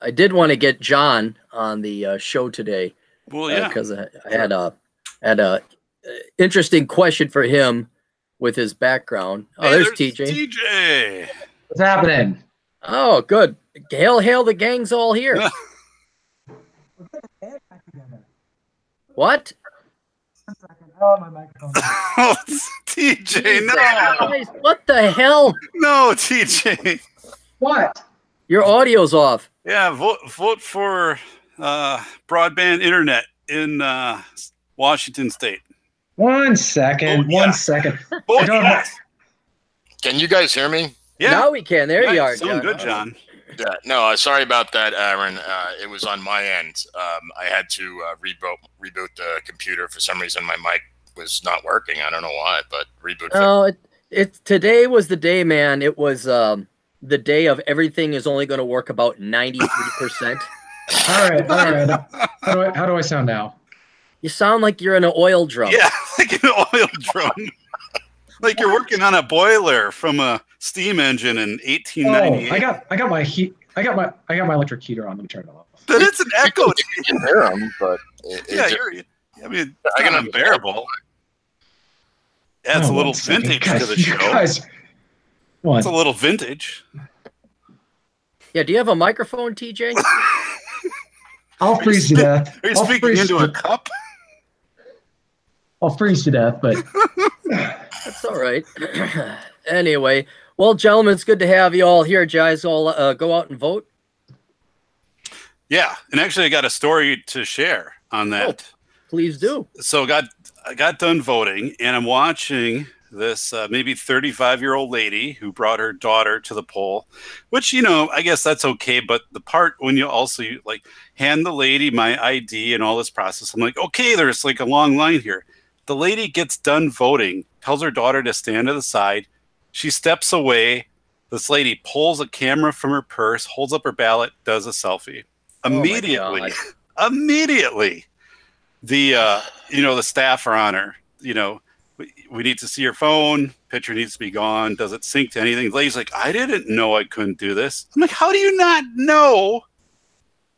I did want to get John on the show today. Well, yeah, because I had a interesting question for him with his background. Oh, hey, there's TJ. TJ. What's happening? Oh, good. Hail, the gang's all here. What? Oh, my microphone. Oh, TJ, no. Christ, what the hell? No, TJ. What? Your audio's off. Yeah, vote for broadband internet in Washington State. 1 second. Oh, yeah. 1 second. Vote yes. Can you guys hear me? Yeah. Now we can. There you are, Sound John. good, John. Yeah, no, sorry about that, Aaron. It was on my end. I had to reboot the computer. For some reason, my mic was not working. I don't know why, but reboot. No, today was the day, man. It was the day of everything is only going to work about 93%. All right. How do I sound now? You sound like you're in an oil drum. Yeah, like an oil drum. Like you're working on a boiler from a steam engine in 1898. Oh, I got my heat. I got my electric heater on. Let me turn it off. But it's an echo. You can hear them, but Yeah, I mean, it's not unbearable. Adds a little vintage to the show. Guys, what? It's a little vintage. Yeah, do you have a microphone, TJ? I'll freeze to death. Are you speaking into a cup? I'll freeze to death, but That's all right. Anyway, well, gentlemen, it's good to have you all here. Guys, all go out and vote. Yeah, and actually, I got a story to share on that. Oh, please do. So I got done voting, and I'm watching this maybe 35-year-old lady who brought her daughter to the poll, which, I guess that's okay. But the part when you also like hand the lady my ID and all this process, I'm like, okay, there's like a long line here. The lady gets done voting, tells her daughter to stand to the side. She steps away. This lady pulls a camera from her purse, holds up her ballot, does a selfie. Immediately, the staff are on her. We need to see your phone. Picture needs to be gone. Does it sync to anything? The lady's like, I didn't know I couldn't do this. I'm like, how do you not know?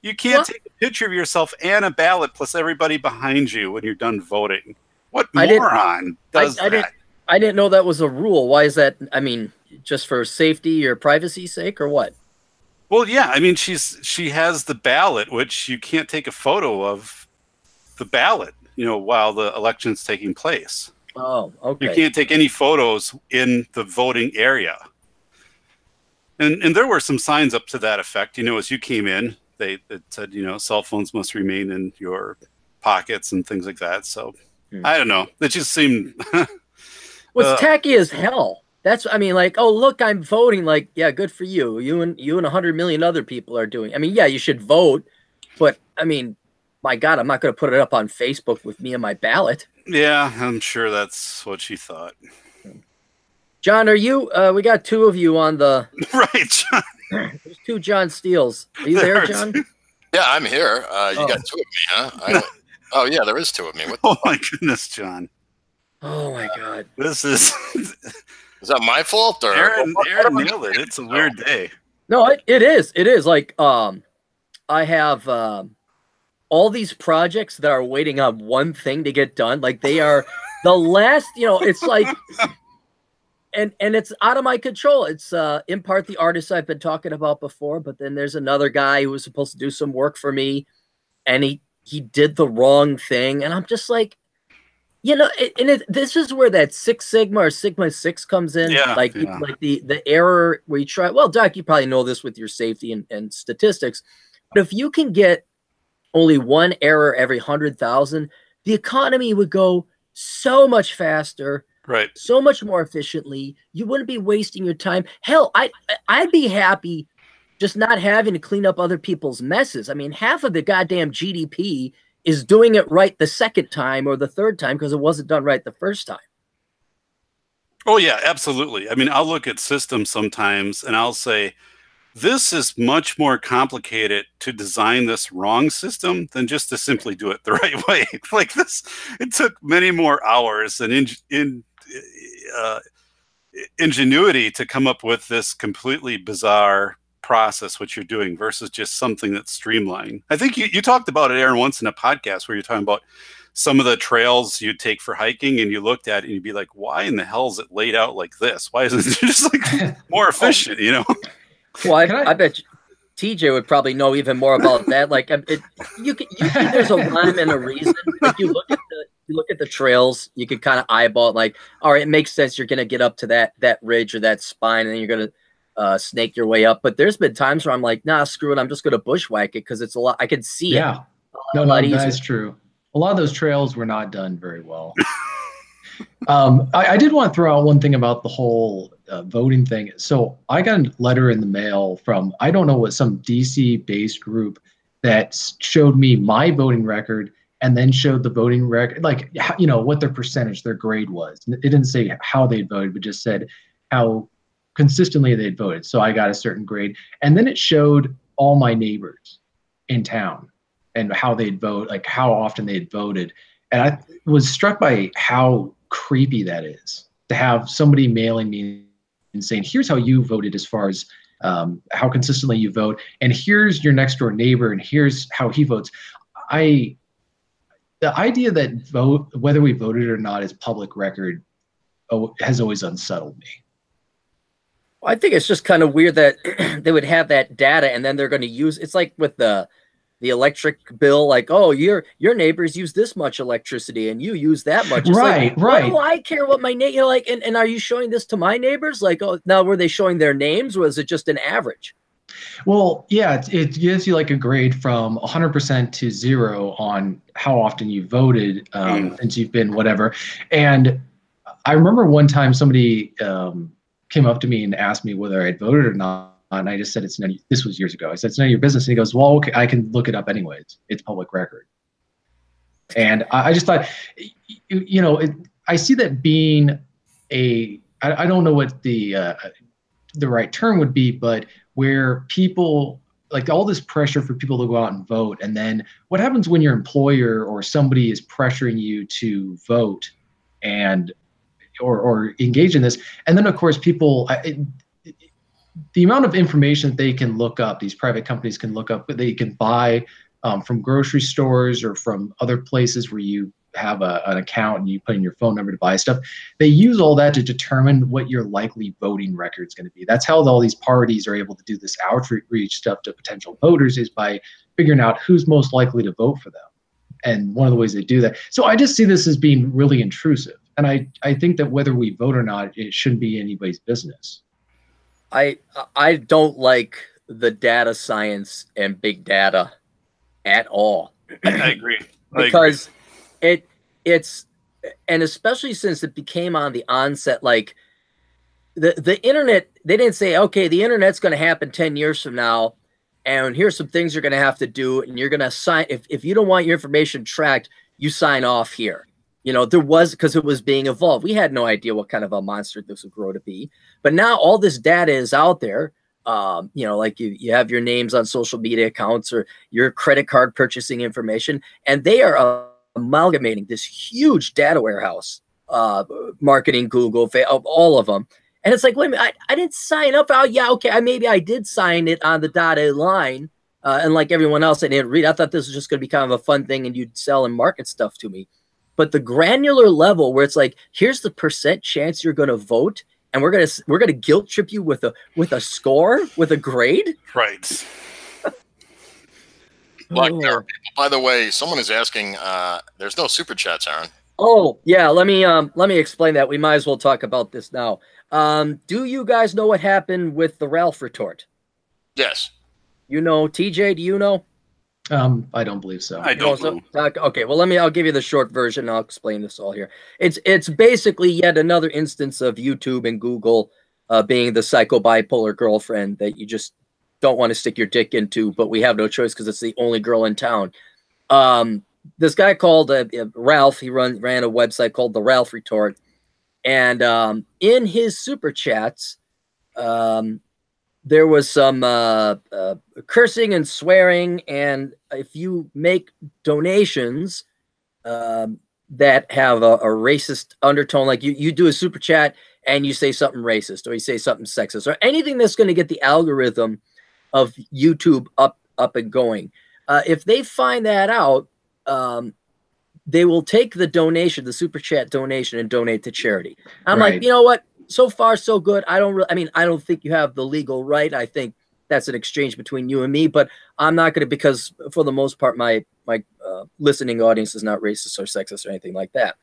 You can't take a picture of yourself and a ballot plus everybody behind you when you're done voting. What moron does that? I didn't know that was a rule. Why is that? I mean, just for safety or privacy's sake or what? Well, yeah. I mean, she has the ballot, which you can't take a photo of the ballot, while the election's taking place. Oh, okay. You can't take any photos in the voting area. And there were some signs up to that effect. As you came in, it said, cell phones must remain in your pockets and things like that. So I don't know. It just seemed was tacky as hell. Like, oh, look, I'm voting. Like, yeah, good for you. You and 100 million other people are doing. I mean, yeah, you should vote, but I mean, my God, I'm not going to put it up on Facebook with me and my ballot. Yeah, I'm sure that's what she thought. John, are you? We got two of you on the right, John. There's two John Steels. Are you there, John? Yeah, I'm here. You got two of me, huh? Oh, yeah, there is two of me. Oh my goodness, John. Oh my God. This is. Is that my fault or Aaron nailed it? It's a weird day. No, it is. It is like I have all these projects that are waiting on one thing to get done. Like they are the last. It's like. And it's out of my control. It's in part the artist I've been talking about before, but then there's another guy who was supposed to do some work for me, and he did the wrong thing, and I'm just like, this is where that Six Sigma or Sigma 6 comes in. Yeah, like the error where you try. Well, Doc, you probably know this with your safety and statistics, but if you can get only one error every 100,000, the economy would go so much faster. Right. So much more efficiently. You wouldn't be wasting your time. Hell, I'd be happy just not having to clean up other people's messes. I mean, half of the goddamn GDP is doing it right the second time or the third time because it wasn't done right the first time. Oh, yeah, absolutely. I mean, I'll look at systems sometimes and I'll say, this is much more complicated to design this wrong system than just to simply do it the right way. Like this, it took many more hours and ingenuity to come up with this completely bizarre process what you're doing versus just something that's streamlined. I think you talked about it, Aaron, once in a podcast where you're talking about some of the trails you'd take for hiking, and you looked at it and you'd be like, why in the hell is it laid out like this? Why isn't it just like more efficient, you know? Well, I bet TJ would probably know even more about that. Like, there's a rhyme and a reason. Like, you look at the trails, you can kind of eyeball it, like, all right, it makes sense. You're going to get up to that ridge or that spine, and then you're going to snake your way up. But there's been times where I'm like, nah, screw it. I'm just going to bushwhack it because it's a lot. I can see it. No, that's true. A lot of those trails were not done very well. I did want to throw out one thing about the whole voting thing. So I got a letter in the mail from, I don't know what, some DC-based group that showed me my voting record and then showed the voting record, like, you know, what their percentage, their grade was. It didn't say how they voted, but just said how consistently they'd voted. So I got a certain grade. And then it showed all my neighbors in town and how they'd vote, like how often they'd voted. And I was struck by how creepy that is, to have somebody mailing me and saying, here's how you voted as far as how consistently you vote, and here's your next door neighbor, and here's how he votes. The idea that whether we voted or not is public record has always unsettled me. I think it's just kind of weird that they would have that data and then they're going to use, it's like with the electric bill, like, oh, your neighbors use this much electricity and you use that much. It's right. Why do I care what my neighbor, like, and are you showing this to my neighbors? Like, oh, now were they showing their names, or was it just an average? Well, yeah, it gives you like a grade from 100% to 0 on how often you voted since you've been whatever. And I remember one time somebody came up to me and asked me whether I'd voted or not. And I just said, this was years ago. I said, it's none of your business. And he goes, well, okay, I can look it up anyways. It's public record. And I just thought, you know, I see that being I don't know what the right term would be, but where people, like, all this pressure for people to go out and vote. And then what happens when your employer or somebody is pressuring you to vote and or engage in this? And then, of course, people, the amount of information that they can look up, these private companies can look up, they can buy from grocery stores or from other places where you have an account and you put in your phone number to buy stuff. They use all that to determine what your likely voting record is going to be. That's how all these parties are able to do this outreach stuff to potential voters, is by figuring out who's most likely to vote for them. And one of the ways they do that. So I just see this as being really intrusive. And I think that whether we vote or not, it shouldn't be anybody's business. I don't like the data science and big data at all. I agree. Because it's and especially since it became on the onset, like the internet, they didn't say, okay, the internet's going to happen 10 years from now, and here's some things you're going to have to do, and you're going to sign, if you don't want your information tracked, you sign off here. You know, there was, because it was being evolved. We had no idea what kind of a monster this would grow to be. But now all this data is out there. You know, like you have your names on social media accounts or your credit card purchasing information, and they are amalgamating this huge data warehouse, marketing, Google, all of them. And it's like, wait a minute, I didn't sign up. Oh, yeah, okay, maybe I did sign it on the dotted line. And like everyone else, I didn't read. I thought this was just going to be kind of a fun thing, and you'd sell and market stuff to me. But the granular level where it's like, here's the % chance you're going to vote, and we're gonna guilt trip you with a score, with a grade. Right. By the way, someone is asking. There's no super chats, Aaron. Oh yeah, let me explain that. We might as well talk about this now. Do you guys know what happened with the Ralph retort? Yes. You know, TJ. Do you know? I don't believe so. I don't know. Okay, well, I'll give you the short version. I'll explain this all here. It's basically yet another instance of YouTube and Google being the psycho bipolar girlfriend that you just don't want to stick your dick into, but we have no choice because it's the only girl in town. This guy called Ralph, he ran a website called the Ralph Retort, and in his super chats, there was some cursing and swearing, and if you make donations that have a racist undertone, like you do a super chat and you say something racist or you say something sexist or anything that's going to get the algorithm of YouTube up and going. If they find that out, they will take the donation, the super chat donation, and donate to charity. I'm like, you know what? So far, so good. I don't think you have the legal right. I think that's an exchange between you and me, but I'm not going to, because for the most part, my listening audience is not racist or sexist or anything like that.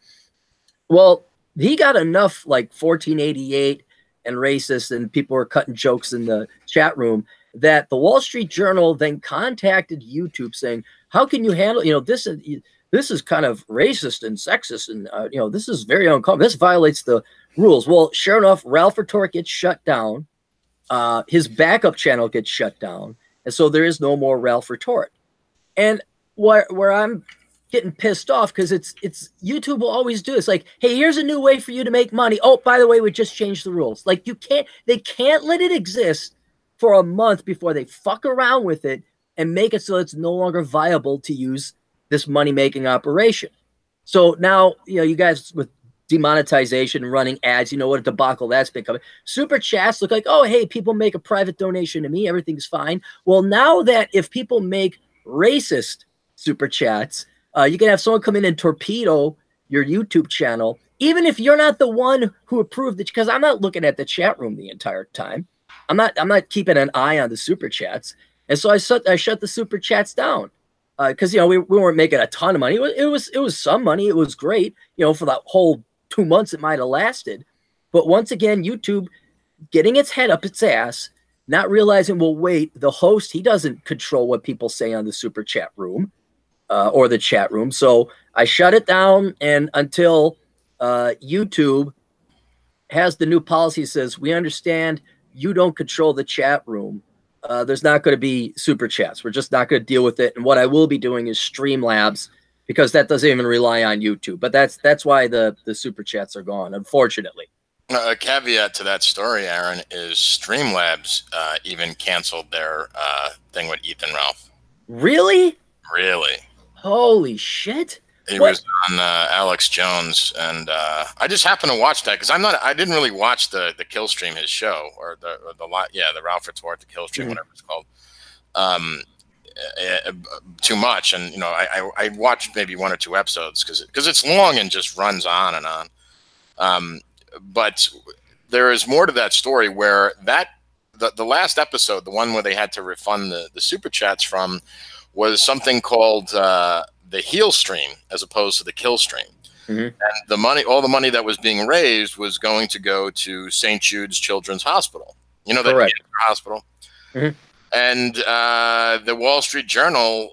Well, he got enough like 1488 and racist, and people were cutting jokes in the chat room, that the Wall Street Journal then contacted YouTube saying, how can you handle, this is kind of racist and sexist, and this is very uncomfortable. This violates the rules. Well, sure enough, Ralph Retort gets shut down. His backup channel gets shut down, and so there is no more Ralph Retort. And where I'm getting pissed off, because it's YouTube will always do this. Like, hey, here's a new way for you to make money. Oh, by the way, we just changed the rules. Like, they can't let it exist for a month before they fuck around with it and make it so it's no longer viable to use this money-making operation. So now, you guys with demonetization and running ads, what a debacle that's becoming. Super chats look like, oh, hey, people make a private donation to me, everything's fine. Well, now that if people make racist super chats, you can have someone come in and torpedo your YouTube channel, even if you're not the one who approved it, because I'm not looking at the chat room the entire time. I'm not keeping an eye on the super chats. And so I shut the super chats down. Because we weren't making a ton of money. It was some money. It was great, for that whole 2 months it might have lasted. But once again, YouTube getting its head up its ass, not realizing, well, wait, the host, he doesn't control what people say on the super chat room or the chat room. So I shut it down, and until YouTube has the new policy, says, we understand you don't control the chat room. There's not going to be super chats. We're just not going to deal with it. And what I will be doing is Streamlabs, because that doesn't even rely on YouTube. But that's why the super chats are gone, unfortunately. A caveat to that story, Aaron, is Streamlabs even canceled their thing with Ethan Ralph. Really? Really. Holy shit. It was on Alex Jones, and I just happened to watch that because I didn't really watch the kill stream, his show, or the Ralph Retort, the kill stream, whatever it's called, too much, and I watched maybe 1 or 2 episodes because it's long and just runs on and on. But there is more to that story where the last episode, the one where they had to refund the super chats from, was something called the heal stream as opposed to the kill stream. And all the money that was being raised was going to go to St. Jude's Children's Hospital. That hospital. And the Wall Street Journal,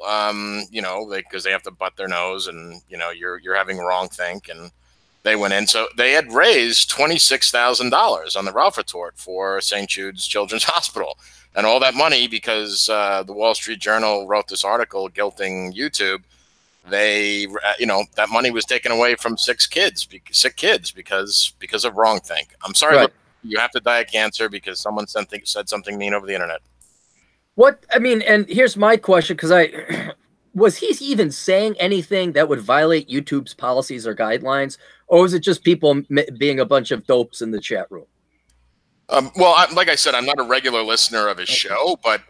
because they have to butt their nose, and you're having wrongthink, and they went in. So they had raised $26,000 on the Ralph Retort for St. Jude's Children's Hospital, and all that money, because the Wall Street Journal wrote this article guilting YouTube. That money was taken away from sick kids because of wrongthink. I'm sorry, look, you have to die of cancer because someone said something mean over the internet. And here's my question, because was he even saying anything that would violate YouTube's policies or guidelines, or was it just people being a bunch of dopes in the chat room? Like I said, I'm not a regular listener of his show, but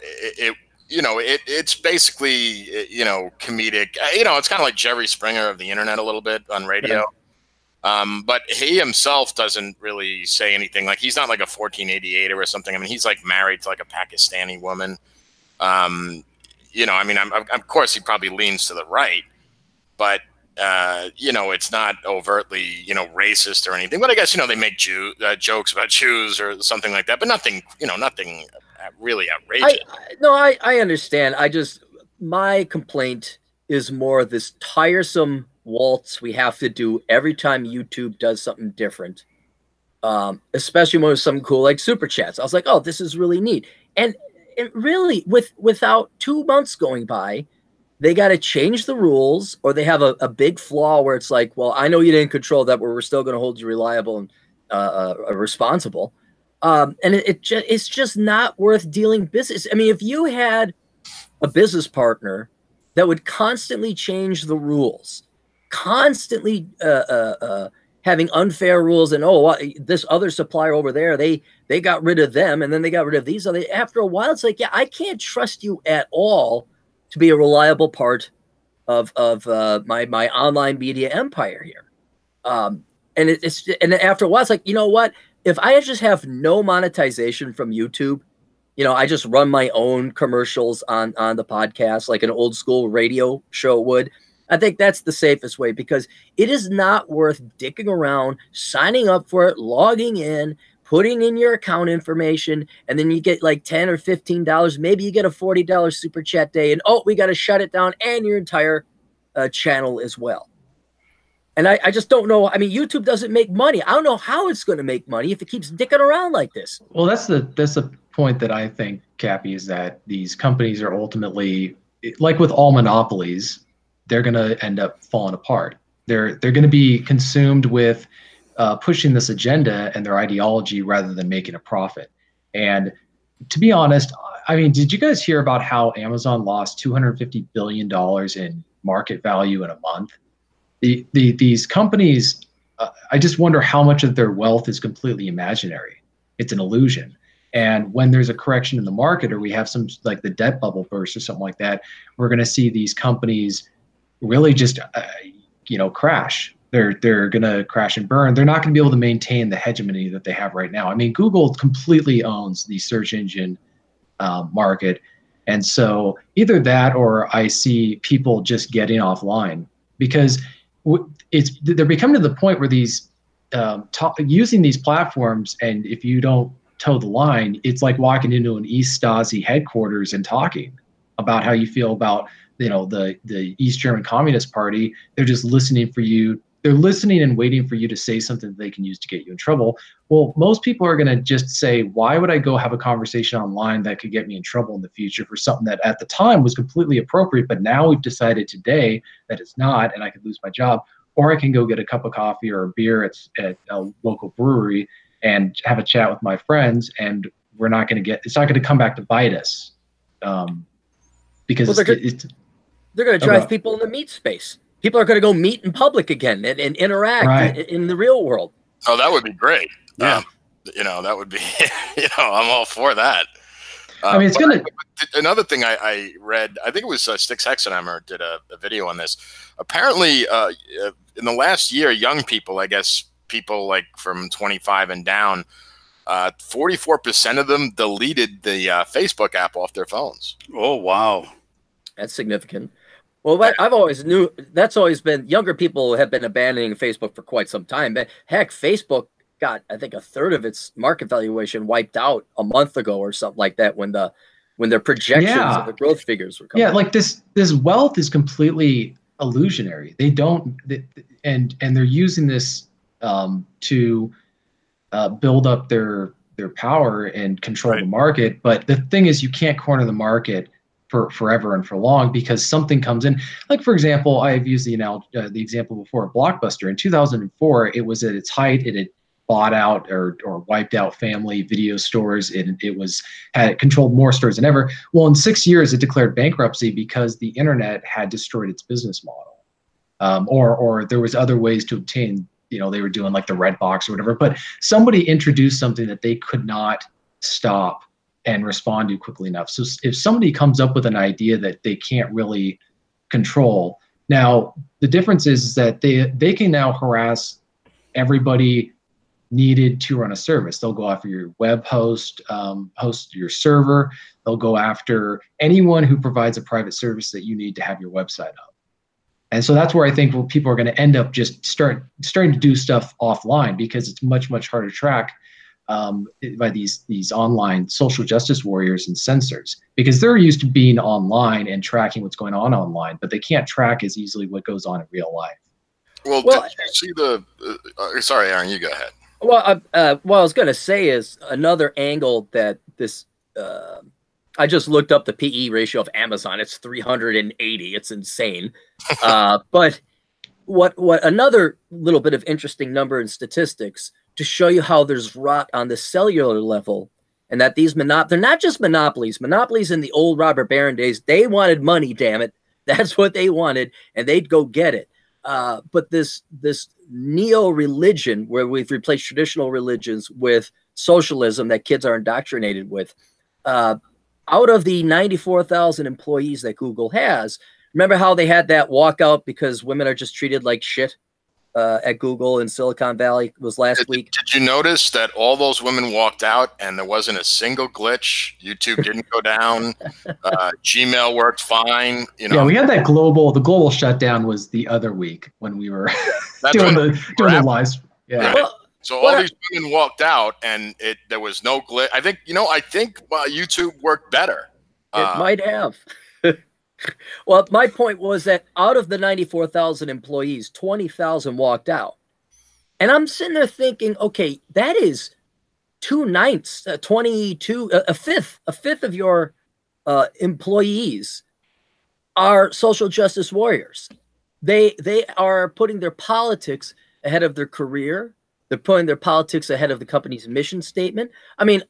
it's basically, comedic. It's kind of like Jerry Springer of the internet a little bit on radio. But he himself doesn't really say anything. Like, he's not like a 1488 or something. I mean, he's like married to like a Pakistani woman. Of course he probably leans to the right, but it's not overtly, racist or anything. But I guess, they make jokes about Jews or something like that, but nothing really outrageous. I understand. My complaint is more this tiresome waltz we have to do every time YouTube does something different, especially when it's something cool like super chats. I was like, oh, this is really neat. And really, without 2 months going by, they got to change the rules, or they have a big flaw where it's like, well, I know you didn't control that, but we're still going to hold you reliable and responsible. And it's just not worth dealing business. I mean, if you had a business partner that would constantly change the rules, constantly having unfair rules, and this other supplier over there, they got rid of them, and then they got rid of these other. After a while, it's like, yeah, I can't trust you at all to be a reliable part of my online media empire here. And and after a while, it's like, you know what? If I just have no monetization from YouTube, I just run my own commercials on the podcast like an old school radio show would. I think that's the safest way, because it is not worth dicking around, signing up for it, logging in, putting in your account information, and then you get like $10 or $15. Maybe you get a $40 super chat day, and we got to shut it down and your entire channel as well. And I just don't know. I mean, YouTube doesn't make money. I don't know how it's going to make money if it keeps dicking around like this. Well, that's the point that I think, Cappy, is that these companies are ultimately, like with all monopolies, they're going to end up falling apart. They're going to be consumed with pushing this agenda and their ideology rather than making a profit. And to be honest, I mean, did you guys hear about how Amazon lost $250 billion in market value in a month? These companies, I just wonder how much of their wealth is completely imaginary. It's an illusion. And when there's a correction in the market, or we have some, like the debt bubble burst or something like that, we're going to see these companies really just, crash. They're going to crash and burn. They're not going to be able to maintain the hegemony that they have right now. I mean, Google completely owns the search engine market. And so either that, or I see people just getting offline, because they're becoming to the point where these using these platforms, and if you don't toe the line, it's like walking into an East Stasi headquarters and talking about how you feel about the East German Communist Party. They're just listening for you. They're listening and waiting for you to say something that they can use to get you in trouble. Well, most people are going to just say, why would I go have a conversation online that could get me in trouble in the future for something that at the time was completely appropriate, but now we've decided today that it's not, and I could lose my job? Or I can go get a cup of coffee or a beer at a local brewery and have a chat with my friends, and it's not going to come back to bite us. Because they're going to drive people in the meat space. People are going to go meet in public again and interact in the real world. Oh, that would be great. Yeah. That would be, I'm all for that. I mean, it's going to. Another thing I read, I think it was Styx Hexenhammer did a video on this. Apparently, in the last year, young people, I guess people like from 25 and down, 44% of them deleted the Facebook app off their phones. Oh, wow. That's significant. Well, I've always knew that's always been, younger people have been abandoning Facebook for quite some time. But heck, Facebook got, I think, a third of its market valuation wiped out a month ago or something like that when their projections of the growth figures were coming. Yeah, like this wealth is completely illusionary. They don't, and they're using this to build up their power and control the market. But the thing is, you can't corner the market for forever and for long, because something comes in. Like, for example, I've used the example before, Blockbuster. In 2004, it was at its height. It had bought out or wiped out family video stores. It had controlled more stores than ever. Well, in 6 years, it declared bankruptcy because the internet had destroyed its business model, or there was other ways to obtain. They were doing like the red box or whatever. But somebody introduced something that they could not stop and respond to quickly enough. So if somebody comes up with an idea that they can't really control, now the difference is that they can now harass everybody needed to run a service. They'll go after your web host, host your server. They'll go after anyone who provides a private service that you need to have your website up. And so that's where I think people are going to end up just starting to do stuff offline, because it's much, much harder to track by these online social justice warriors and censors, because they're used to being online and tracking what's going on online, but they can't track as easily what goes on in real life. Well, did you see the sorry, Aaron, you go ahead. Well, what I was going to say is another angle that this I just looked up the PE ratio of Amazon. It's 380. It's insane. But what another little bit of interesting number in statistics to show you how there's rot on the cellular level, and that they're not just monopolies. Monopolies in the old Robert Baron days, they wanted money, damn it. That's what they wanted, and they'd go get it. But this neo-religion where we've replaced traditional religions with socialism that kids are indoctrinated with, out of the 94,000 employees that Google has, remember how they had that walkout because women are just treated like shit at Google in Silicon Valley? It was last week. Did you notice that all those women walked out and there wasn't a single glitch? YouTube didn't go down. Gmail worked fine. You know, yeah, we had that the global shutdown was the other week when we were doing the lives. Yeah. Right. Well, so all these women walked out and there was no glitch. I think YouTube worked better. It might have. Well, my point was that out of the 94,000 employees, 20,000 walked out. And I'm sitting there thinking, okay, that is 2/9, a fifth of your employees are social justice warriors. They are putting their politics ahead of their career. They're putting their politics ahead of the company's mission statement. I mean,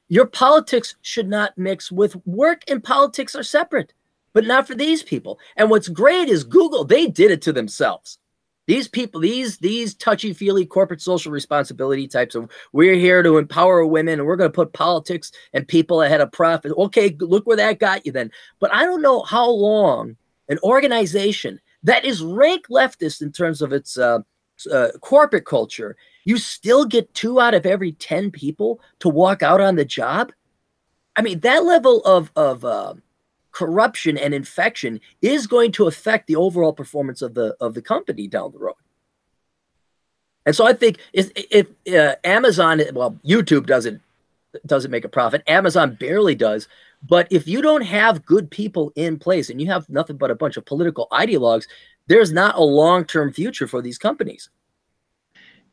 your politics should not mix with work, and politics are separate. But not for these people. And what's great is Google, they did it to themselves. These people, these touchy-feely corporate social responsibility types of, we're here to empower women and we're going to put politics and people ahead of profit. Okay, look where that got you then. But I don't know how long an organization that is rank leftist in terms of its corporate culture, you still get 2 out of every 10 people to walk out on the job. I mean, that level of corruption and infection is going to affect the overall performance of the company down the road. And so I think if Amazon, well, YouTube doesn't make a profit. Amazon barely does. But if you don't have good people in place and you have nothing but a bunch of political ideologues, there's not a long-term future for these companies.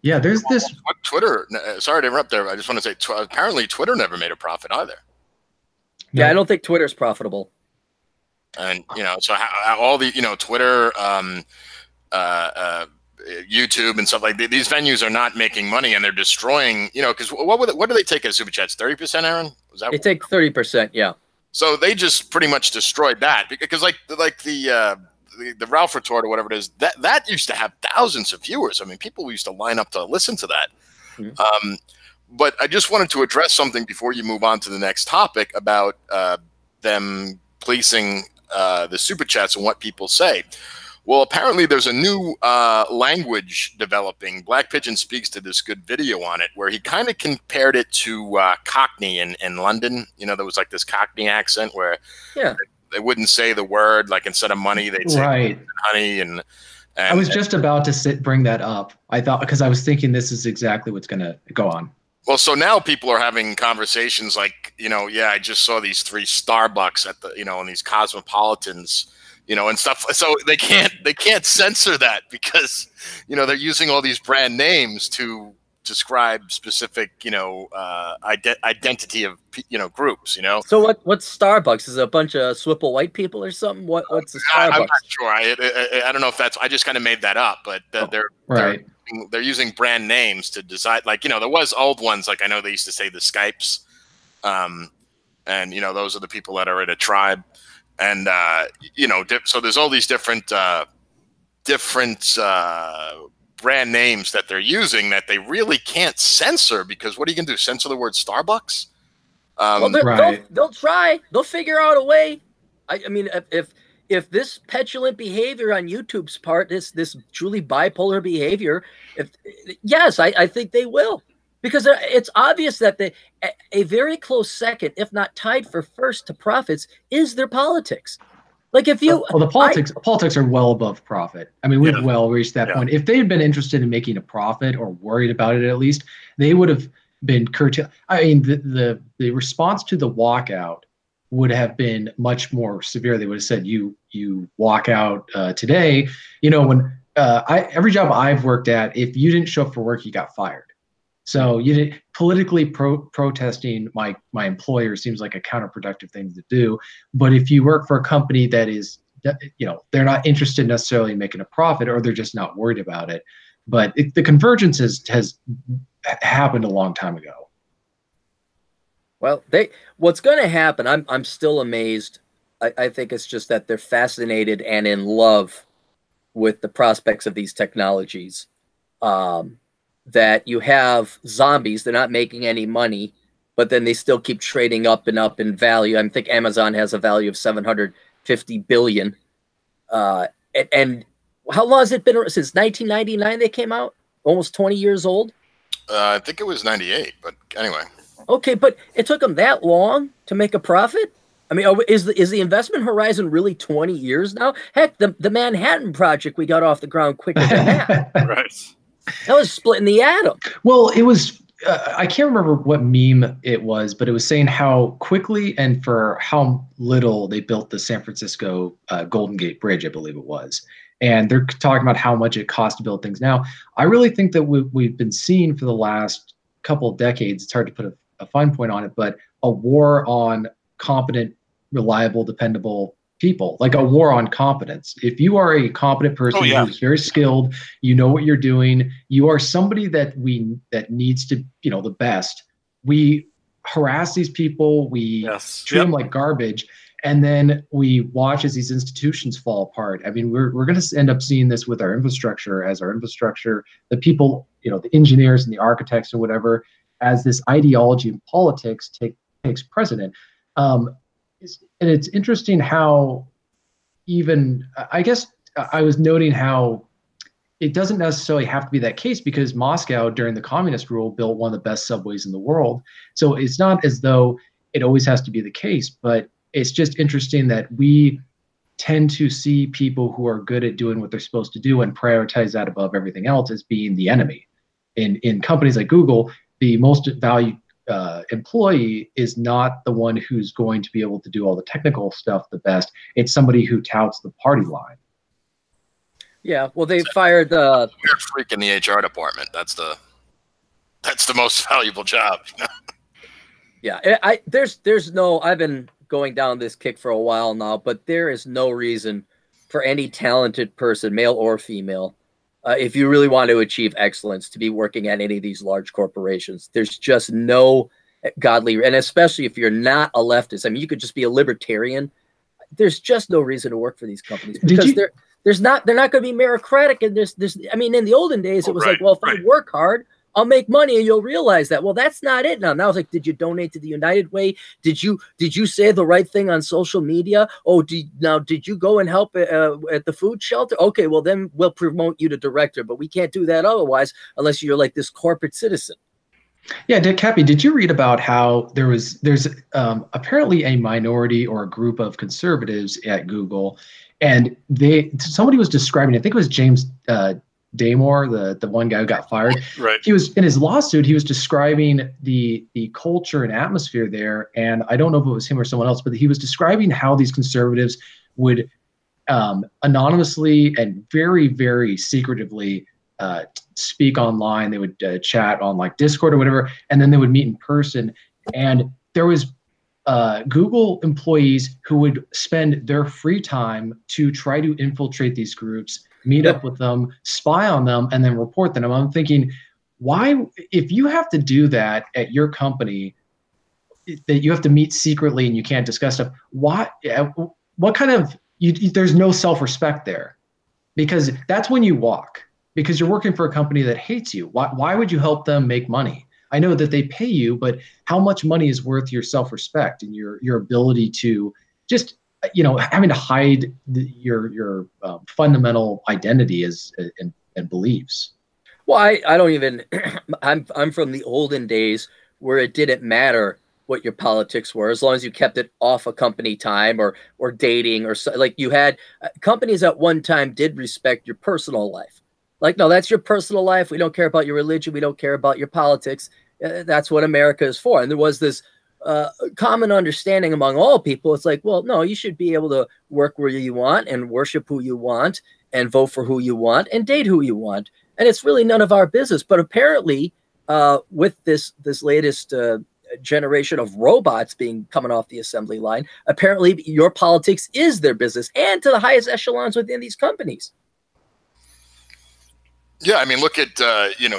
Yeah, there's this Twitter. Sorry to interrupt there. I just want to say, apparently Twitter never made a profit either. Yeah, I don't think Twitter's profitable. And, so how all the, Twitter, YouTube and stuff like that, these venues are not making money and they're destroying, because what do they take as super chats? 30%, Aaron? They take 30%, yeah. So they just pretty much destroyed that because like the Ralph retort or whatever it is, that used to have thousands of viewers. I mean, people used to line up to listen to that. Mm-hmm. But I just wanted to address something before you move on to the next topic about them policing the super chats and what people say. Well, apparently there's a new language developing. Black Pigeon speaks to this good video on it where he kind of compared it to Cockney in London. There was like this Cockney accent where they wouldn't say the word, like instead of money, they'd say honey. And I was just about to bring that up. I thought, because I was thinking this is exactly what's going to go on. Well, so now people are having conversations like, I just saw these 3 Starbucks at the, in these cosmopolitans, and stuff. So they can't censor that because, they're using all these brand names to describe specific, identity of, groups, So what's Starbucks? Is it a bunch of Swipple white people or something? What's the Starbucks? I'm not sure. I don't know if I just kind of made that up, but they're using brand names to decide, like, there was old ones, like I know they used to say the Skypes, and those are the people that are in a tribe, and so there's all these different brand names that they're using that they really can't censor because what are you gonna do? Censor the word Starbucks? Well, they'll try. They'll figure out a way. I mean, if this petulant behavior on YouTube's part, this truly bipolar behavior, I think they will, because it's obvious that a very close second, if not tied for first to profits, is their politics. Like if you, the politics are well above profit. I mean, we've well reached that point. If they had been interested in making a profit or worried about it, at least they would have been curtailed. I mean, the response to the walkout would have been much more severe. They would have said, you walk out today. When every job I've worked at, if you didn't show up for work, you got fired. So you didn't politically protesting my employer seems like a counterproductive thing to do. But if you work for a company that is, they're not interested necessarily in making a profit, or they're just not worried about it. But the convergence has happened a long time ago. Well, what's going to happen? I'm still amazed. I think it's just that they're fascinated and in love with the prospects of these technologies, that you have zombies. They're not making any money, but then they still keep trading up and up in value. I think Amazon has a value of $750 billion. And how long has it been? Since 1999 they came out? Almost 20 years old? I think it was 98, but anyway. Okay, but it took them that long to make a profit? I mean, is the investment horizon really 20 years now? Heck, the Manhattan Project, we got off the ground quicker than that. Right. That was splitting the atom. Well, it was, I can't remember what meme it was, but it was saying how quickly and for how little they built the San Francisco Golden Gate Bridge, I believe it was. And they're talking about how much it costs to build things now. I really think that we've been seeing for the last couple of decades, it's hard to put a fine point on it, but a war on competent, reliable, dependable people, like a war on competence. If you are a competent person who's very skilled, you know what you're doing, you are somebody that needs to, the best. We harass these people, we treat them like garbage, and then we watch as these institutions fall apart. I mean, we're going to end up seeing this with our infrastructure, the people, the engineers and the architects or whatever, as this ideology and politics takes precedent. And it's interesting how I guess I was noting how it doesn't necessarily have to be that case, because Moscow during the communist rule built one of the best subways in the world. So it's not as though it always has to be the case, but it's just interesting that we tend to see people who are good at doing what they're supposed to do and prioritize that above everything else as being the enemy. In companies like Google, the most valued employee is not the one who's going to be able to do all the technical stuff the best. It's somebody who touts the party line. Yeah, well, they fired the weird freak in the HR department. That's the most valuable job. Yeah, there's no. I've been going down this kick for a while now, but there is no reason for any talented person, male or female, if you really want to achieve excellence, to be working at any of these large corporations. There's just no godly, and especially if you're not a leftist. I mean, you could just be a libertarian. There's just no reason to work for these companies, because they're not going to be meritocratic. And I mean, in the olden days, it was like, well, if I work hard, I'll make money, and you'll realize that. Well, that's not it now. Now it's like, did you donate to the United Way? Did you say the right thing on social media? Oh, did you go and help at the food shelter? Okay, well then we'll promote you to director, but we can't do that otherwise unless you're like this corporate citizen. Yeah, Cappy, did you read about how there's apparently a minority or a group of conservatives at Google, and somebody was describing, I think it was James Damore, the one guy who got fired. Right. He was in his lawsuit. He was describing the culture and atmosphere there, and I don't know if it was him or someone else, but he was describing how these conservatives would anonymously and very, very secretively speak online. They would chat on like Discord or whatever, and then they would meet in person. And there was Google employees who would spend their free time to try to infiltrate these groups, meet up with them, spy on them, and then report them. I'm thinking, why, if you have to do that at your company, that you have to meet secretly and you can't discuss stuff, what kind of, there's no self-respect there, because that's when you walk, because you're working for a company that hates you. Why would you help them make money? I know that they pay you, but how much money is worth your self-respect and your ability to just, having to hide your fundamental identity and beliefs? Well, I don't even. I'm from the olden days where it didn't matter what your politics were, as long as you kept it off a company time or dating or so. Like, you had companies at one time did respect your personal life. Like, no, that's your personal life. We don't care about your religion. We don't care about your politics. That's what America is for. And there was this common understanding among all people. It's like, well, no, you should be able to work where you want and worship who you want and vote for who you want and date who you want. And it's really none of our business. But apparently, with this latest generation of robots coming off the assembly line, apparently your politics is their business, and to the highest echelons within these companies. Yeah, I mean, look at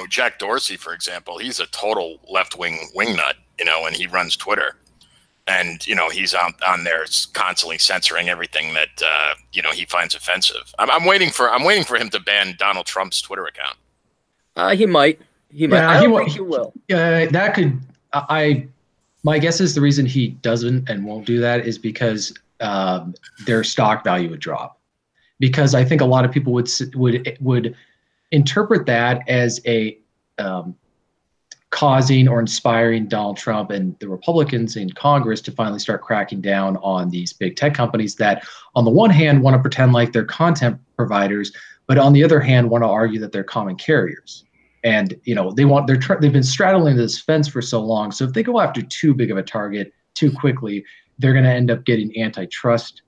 Jack Dorsey, for example. He's a total left-wing wingnut, and he runs Twitter. and he's on there constantly censoring everything that he finds offensive. I'm waiting for him to ban Donald Trump's Twitter account. He might. Yeah, I don't think he will. That could. My guess is the reason he doesn't and won't do that is because their stock value would drop. Because I think a lot of people would interpret that as a causing or inspiring Donald Trump and the Republicans in Congress to finally start cracking down on these big tech companies that, on the one hand, want to pretend like they're content providers, but on the other hand, want to argue that they're common carriers. And they've been straddling this fence for so long. So if they go after too big of a target too quickly, they're going to end up getting antitrust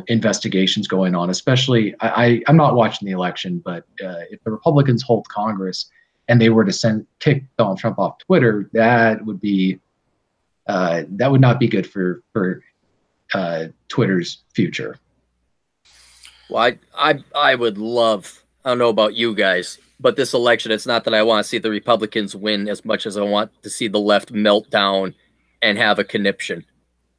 investigations going on. Especially, I'm not watching the election, but if the Republicans hold Congress and they were to kick Donald Trump off Twitter, that would not be good for Twitter's future. Well, I would love. I don't know about you guys, but this election, it's not that I want to see the Republicans win as much as I want to see the left melt down and have a conniption.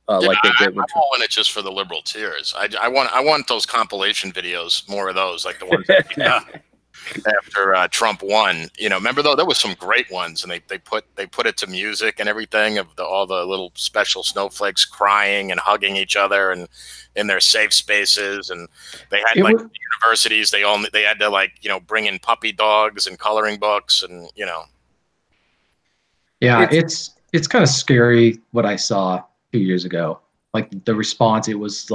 Like they did. I'm all in it just for the liberal tears. I want those compilation videos, more of those, like the ones that after Trump won. Remember though, there was some great ones, and they put it to music and everything of all the little special snowflakes crying and hugging each other and in their safe spaces, and they had universities. They had to bring in puppy dogs and coloring books, and Yeah, it's kind of scary what I saw 2 years ago. Like the response, it was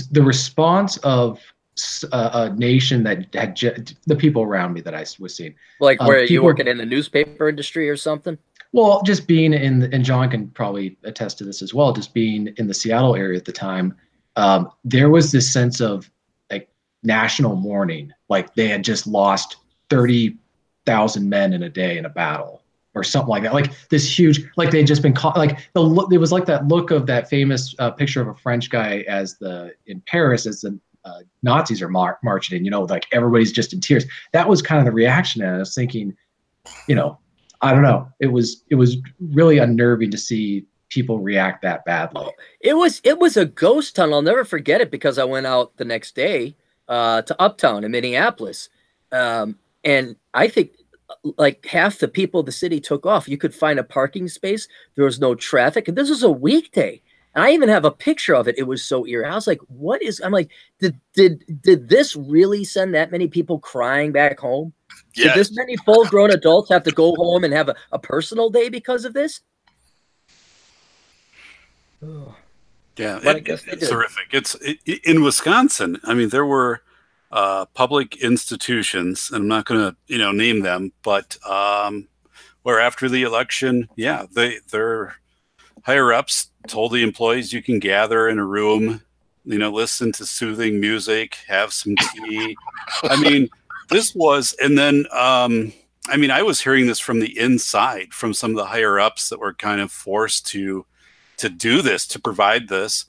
the response of a nation that had the people around me that I was seeing. Like where you working in the newspaper industry or something? Well, just being and John can probably attest to this as well, just being in the Seattle area at the time, there was this sense of like national mourning. Like they had just lost 30,000 men in a day in a battle or something like that. Like this huge, like they'd just been caught, like the look, it was like that look of that famous picture of a French guy in Paris as the Nazis are marching in, like everybody's just in tears. That was kind of the reaction. And I was thinking, I don't know. It was really unnerving to see people react that badly. It was a ghost town. I'll never forget it because I went out the next day to Uptown in Minneapolis. And I think like half the people of the city took off. You could find a parking space. There was no traffic. And this was a weekday. And I even have a picture of it. It was so eerie. I was like, I'm like, did this really send that many people crying back home? Yes. Did this many full-grown adults have to go home and have a personal day because of this? Oh. Yeah, it's horrific. It's in Wisconsin. I mean, there were public institutions, and I'm not going to name them, but where after the election, their higher ups told the employees you can gather in a room, listen to soothing music, have some tea. I mean, this was, and then I was hearing this from the inside from some of the higher ups that were kind of forced to do this, to provide this,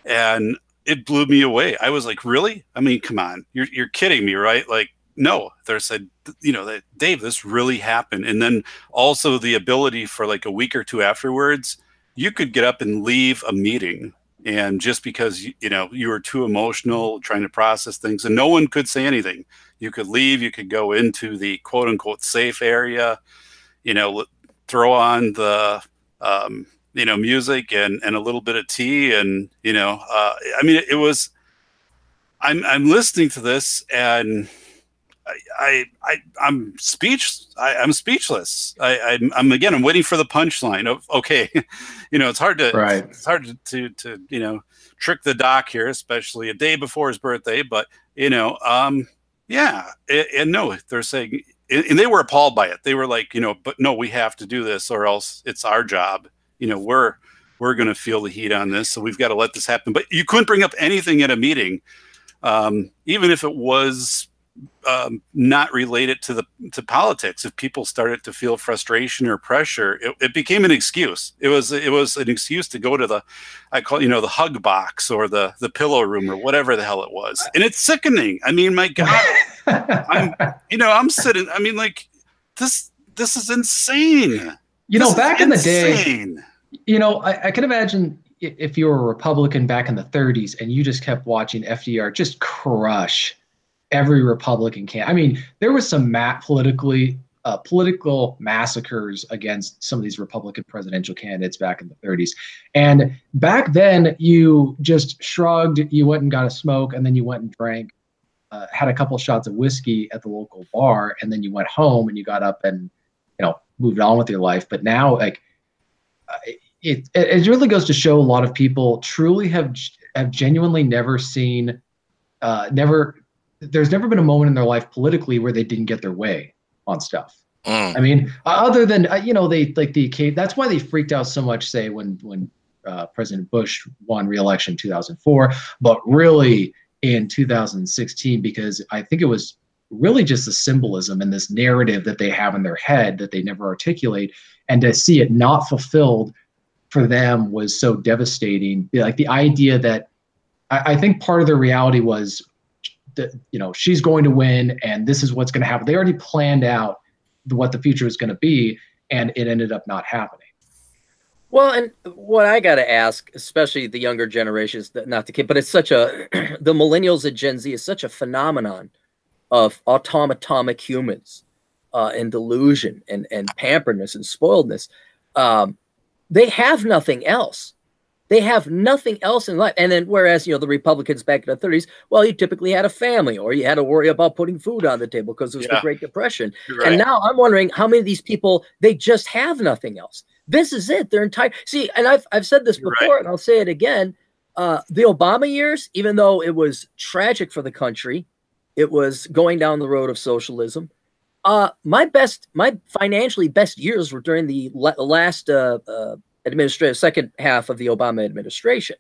and it blew me away. I was like, really? I mean, come on, you're kidding me, right? Like, no. They said, that Dave, this really happened. And then also the ability for like a week or two afterwards, you could get up and leave a meeting, and just because you were too emotional trying to process things, and no one could say anything, you could leave. You could go into the quote unquote safe area, throw on the music and a little bit of tea, and it was. I'm listening to this, and I'm speechless. I'm speechless. I'm waiting for the punchline of, okay, it's hard to trick the doc here, especially a day before his birthday. But and no, they're saying, and they were appalled by it. They were like, but no, we have to do this, or else it's our job. We're going to feel the heat on this, so we've got to let this happen. But you couldn't bring up anything at a meeting, even if it was not related to politics. If people started to feel frustration or pressure, it became an excuse. It was an excuse to go to the hug box or the pillow room or whatever the hell it was. And it's sickening. I mean, my God, I'm sitting. I mean, like this is insane. Back in the day, You know, I can imagine if you were a Republican back in the 30s and you just kept watching FDR just crush every Republican can. I mean, there was some political massacres against some of these Republican presidential candidates back in the 30s. And back then, you just shrugged, you went and got a smoke, and then you went and drank, had a couple shots of whiskey at the local bar, and then you went home and you got up and, moved on with your life. But now, like, it really goes to show a lot of people truly have genuinely never seen, there's never been a moment in their life politically where they didn't get their way on stuff. I mean, other than, that's why they freaked out so much, say, when President Bush won re-election in 2004, but really in 2016, because I think it was really just the symbolism and this narrative that they have in their head that they never articulate, and to see it not fulfilled for them was so devastating. Like the idea that I think part of their reality was that, she's going to win and this is what's going to happen. They already planned out what the future is going to be, and it ended up not happening. Well, and what I got to ask, especially the younger generations, not the kid, but it's such the millennials and Gen Z is such a phenomenon of automatic humans and delusion and pamperedness and spoiledness. They have nothing else. They have nothing else in life. And then whereas, the Republicans back in the 30s, well, you typically had a family or you had to worry about putting food on the table because it was the Great Depression. Right. And now I'm wondering how many of these people, they just have nothing else. This is it. Their entire, see, and I've said this before and I'll say it again. The Obama years, even though it was tragic for the country, it was going down the road of socialism. My financially best years were during the last second half of the Obama administration.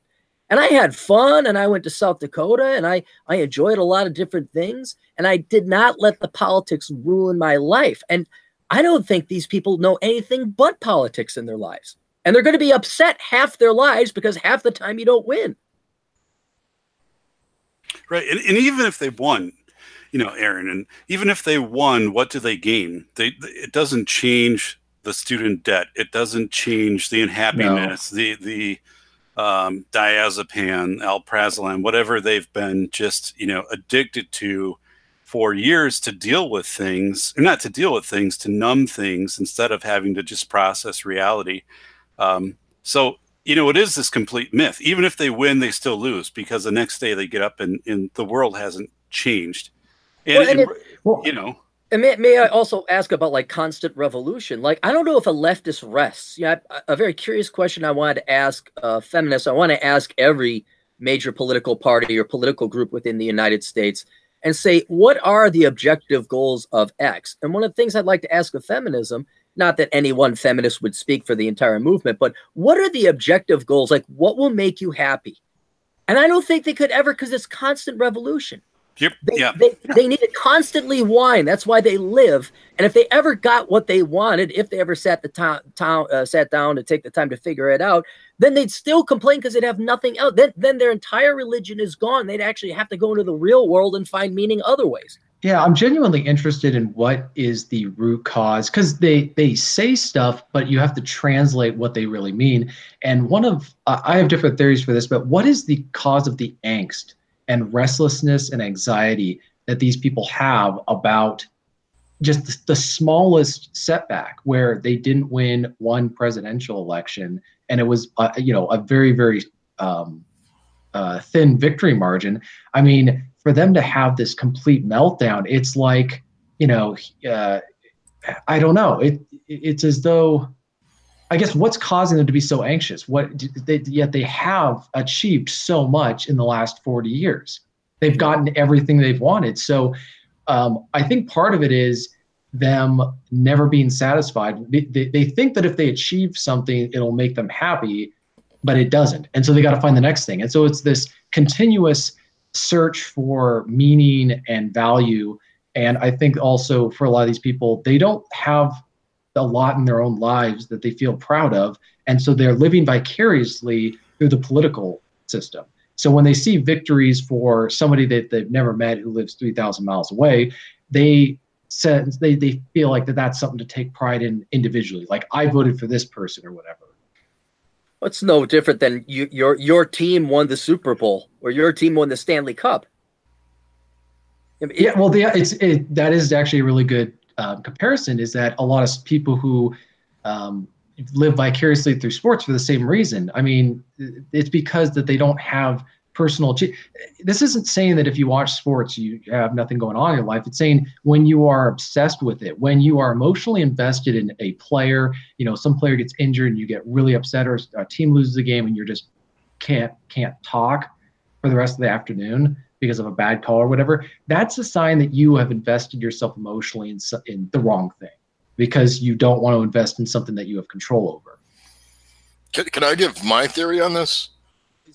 And I had fun, and I went to South Dakota, and I enjoyed a lot of different things, and I did not let the politics ruin my life. And I don't think these people know anything but politics in their lives. And they're going to be upset half their lives because half the time you don't win. Right. And even if they won, Aaron, and even if they won, what do they gain? It doesn't change the student debt. It doesn't change the unhappiness, the diazepam, alprazolam, whatever they've been just, addicted to for years to deal with things, or not to deal with things, to numb things instead of having to just process reality. So, it is this complete myth. Even if they win, they still lose because the next day they get up and the world hasn't changed. And, And may I also ask about like constant revolution? Like, I don't know if a leftist rests. A very curious question I wanted to ask feminists. I want to ask every major political party or political group within the United States and say, what are the objective goals of X? And one of the things I'd like to ask of feminism, not that any one feminist would speak for the entire movement, but what are the objective goals? Like, what will make you happy? And I don't think they could ever, because it's constant revolution. Yep. They need to constantly whine. That's why they live. And if they ever got what they wanted, if they ever sat down to take the time to figure it out, then they'd still complain because they'd have nothing else. Then their entire religion is gone. They'd actually have to go into the real world and find meaning other ways. Yeah, I'm genuinely interested in what is the root cause, because they say stuff, but you have to translate what they really mean. And I have different theories for this, but what is the cause of the angst and restlessness and anxiety that these people have about just the smallest setback where they didn't win one presidential election and it was a very, very thin victory margin? I mean, for them to have this complete meltdown, it's like, I don't know. It's as though, I guess, what's causing them to be so anxious? Yet they have achieved so much in the last 40 years. They've gotten everything they've wanted. So I think part of it is them never being satisfied. They think that if they achieve something, it'll make them happy, but it doesn't. And so they got to find the next thing. And so it's this continuous search for meaning and value. And I think also for a lot of these people, they don't have a lot in their own lives that they feel proud of. And so they're living vicariously through the political system. So when they see victories for somebody that they've never met who lives 3,000 miles away, they feel like that's something to take pride in individually. Like, I voted for this person or whatever. It's no different than your team won the Super Bowl or your team won the Stanley Cup. Yeah, well, that is actually a really good comparison. Is that a lot of people who live vicariously through sports for the same reason? I mean, it's because that they don't have personal. This isn't saying that if you watch sports you have nothing going on in your life. It's saying when you are obsessed with it, when you are emotionally invested in a player, some player gets injured and you get really upset, or a team loses the game and you're just can't talk for the rest of the afternoon because of a bad call or whatever. That's a sign that you have invested yourself emotionally in the wrong thing, because you don't want to invest in something that you have control over. Can I give my theory on this?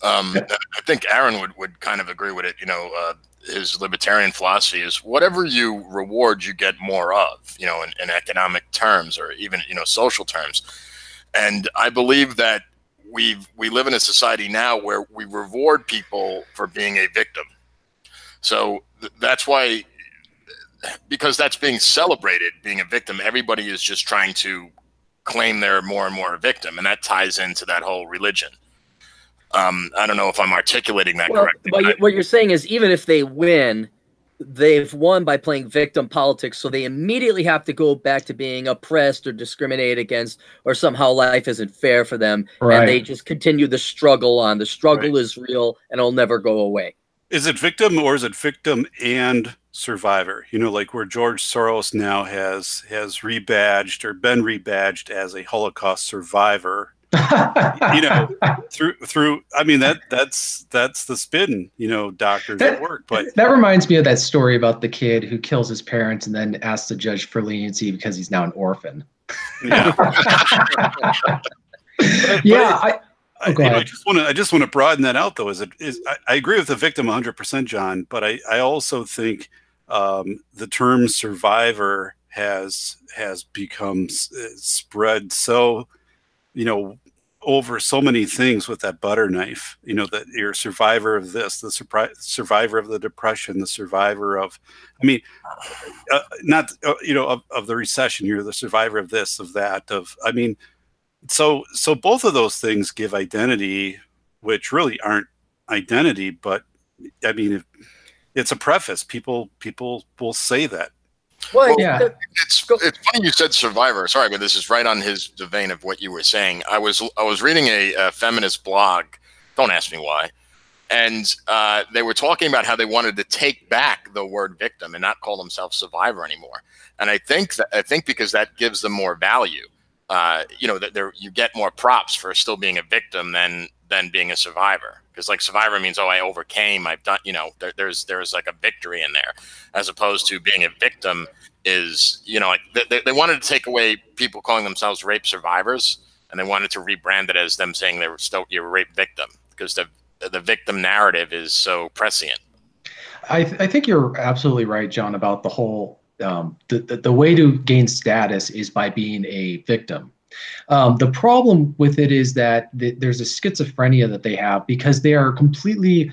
I think Aaron would kind of agree with it. His libertarian philosophy is whatever you reward, you get more of, in economic terms or even, social terms. And I believe that we live in a society now where we reward people for being a victim. So that's why, because that's being celebrated, being a victim, everybody is just trying to claim they're more and more a victim. And that ties into that whole religion. I don't know if I'm articulating that correctly. But what you're saying is, even if they win, they've won by playing victim politics, so they immediately have to go back to being oppressed or discriminated against, or somehow life isn't fair for them, and they just continue the struggle on. The struggle is real, and it'll never go away. Is it victim, or is it victim and survivor? Like where George Soros now has rebadged or been rebadged as a Holocaust survivor. through I mean, that's the spin, doctors at work. But that reminds me of that story about the kid who kills his parents and then asks the judge for leniency because he's now an orphan. Yeah. I just want to broaden that out, though. I agree with the victim 100%, John, but I also think the term survivor has become spread so over so many things with that butter knife, that you're a survivor of this, the survivor of the Depression, the survivor of, of the recession, you're the survivor of this, of that, so both of those things give identity, which really aren't identity, but it's a preface. People will say that. Well, yeah, it's funny you said survivor. Sorry, but this is right on the vein of what you were saying. I was reading a feminist blog. Don't ask me why. And they were talking about how they wanted to take back the word victim and not call themselves survivor anymore. And I think because that gives them more value. That you get more props for still being a victim than being a survivor. Because like survivor means, I overcame, I've done, there's like a victory in there, as opposed to being a victim is, like they wanted to take away people calling themselves rape survivors, and they wanted to rebrand it as them saying you're a rape victim, because the victim narrative is so prescient. I think you're absolutely right, John, about the whole the way to gain status is by being a victim. The problem with it is that there's a schizophrenia that they have, because they are completely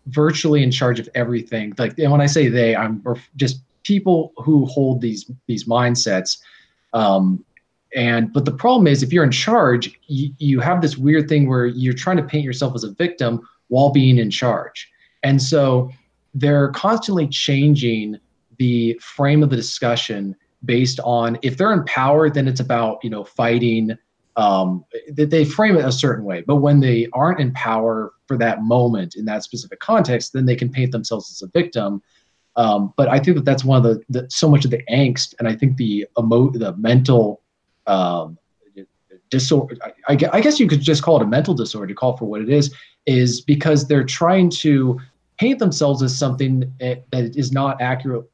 virtually in charge of everything. And when I say they, I'm just people who hold these mindsets. But the problem is, if you're in charge, you have this weird thing where you're trying to paint yourself as a victim while being in charge. And so they're constantly changing the frame of the discussion based on, if they're in power, then it's about, fighting. They frame it a certain way. But when they aren't in power for that moment in that specific context, then they can paint themselves as a victim. But I think that's one of the so much of the angst, and I think the mental disorder. I guess you could just call it a mental disorder, call for what it is because they're trying to paint themselves as something that is not accurately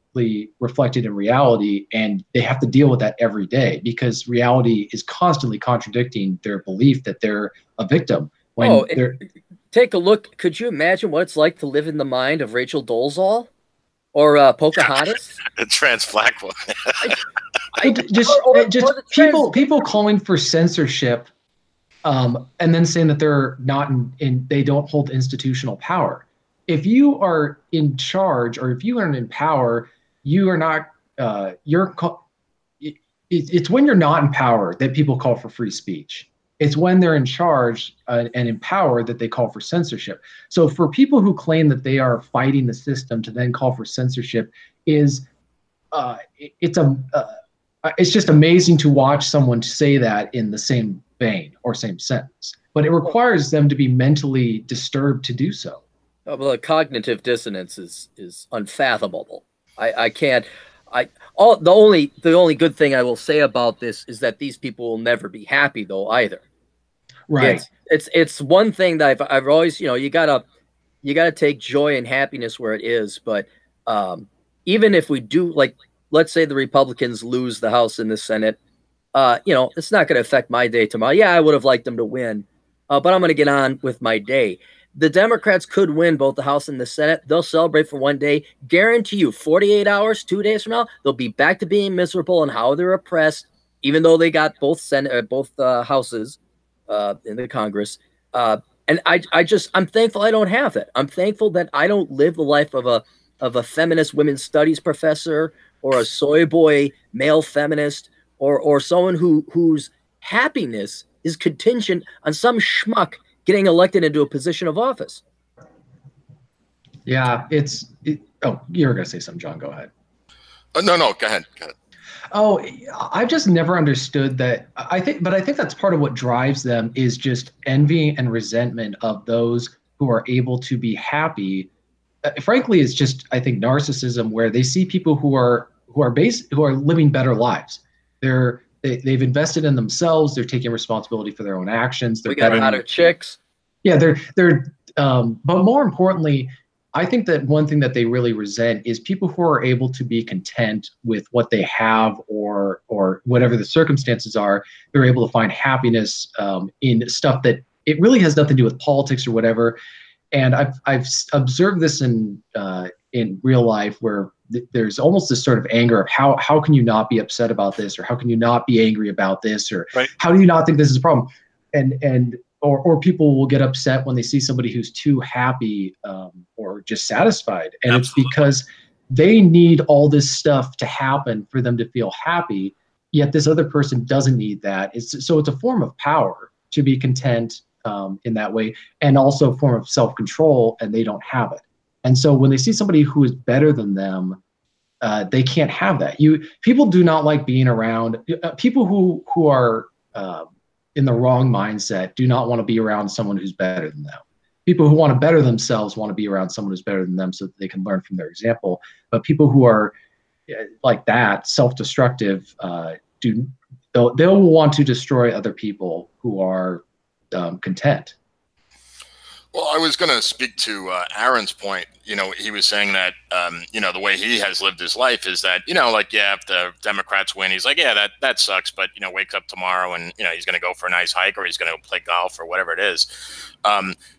reflected in reality, and they have to deal with that every day, because reality is constantly contradicting their belief that they're a victim. Take a look. Could you imagine what it's like to live in the mind of Rachel Dolezal or Pocahontas? The trans black woman. People calling for censorship, and then saying that they're not they don't hold institutional power. If you are in charge, or if you are in power, you are not. It's when you're not in power that people call for free speech. It's when they're in charge and in power that they call for censorship. So for people who claim that they are fighting the system to then call for censorship is it's just amazing to watch someone say that in the same vein or same sentence. But it requires them to be mentally disturbed to do so. Well, the cognitive dissonance is unfathomable. I can't. The only good thing I will say about this is that these people will never be happy though either. Right. It's one thing that I've always, you gotta take joy and happiness where it is. But even if we do, like, let's say the Republicans lose the House and the Senate, it's not going to affect my day tomorrow. Yeah, I would have liked them to win, but I'm going to get on with my day. The Democrats could win both the House and the Senate. They'll celebrate for one day. Guarantee you, 48 hours, 2 days from now, they'll be back to being miserable and how they're oppressed, even though they got both houses in the Congress. And I'm thankful I don't have it. I'm thankful that I don't live the life of a feminist women's studies professor or a soy boy male feminist or someone whose happiness is contingent on some schmuck getting elected into a position of office. Yeah, oh, you were going to say something, John. Go ahead. No, go ahead. Oh, I've just never understood that. I think that's part of what drives them is just envy and resentment of those who are able to be happy. Frankly, it's just, I think, narcissism, where they see people who are living better lives. They've invested in themselves. They're taking responsibility for their own actions. We got hotter chicks. Yeah, but more importantly, I think that one thing that they really resent is people who are able to be content with what they have or whatever the circumstances are. They're able to find happiness in stuff that it really has nothing to do with politics or whatever. And I've observed this in real life where there's almost this sort of anger of how can you not be upset about this, or how can you not be angry about this, or right. How do you not think this is a problem? Or people will get upset when they see somebody who's too happy or just satisfied. And Absolutely. It's because they need all this stuff to happen for them to feel happy, yet this other person doesn't need that. So it's a form of power to be content in that way, and also a form of self-control, and they don't have it. And so when they see somebody who is better than them, they can't have that. People do not like being around people who are in the wrong mindset. Do not want to be around someone who's better than them. People who want to better themselves want to be around someone who's better than them so that they can learn from their example. But people who are like that, self-destructive, they'll want to destroy other people who are content. Well, I was going to speak to Aaron's point. He was saying that, the way he has lived his life is that, if the Democrats win, he's like, yeah, that sucks. But, wakes up tomorrow and, he's going to go for a nice hike, or he's going to play golf or whatever it is.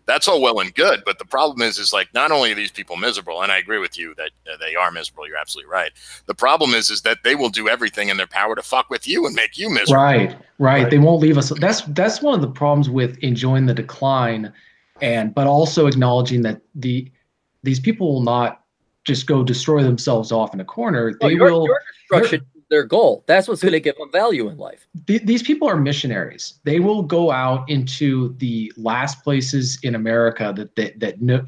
That's all well and good. But the problem is like, not only are these people miserable, and I agree with you that they are miserable. You're absolutely right. The problem is that they will do everything in their power to fuck with you and make you miserable. Right. They won't leave us. That's one of the problems with enjoying the decline. But also acknowledging that these people will not just go destroy themselves off in a corner. Your destruction is their goal. That's what's going to give them value in life. These people are missionaries. They will go out into the last places in America that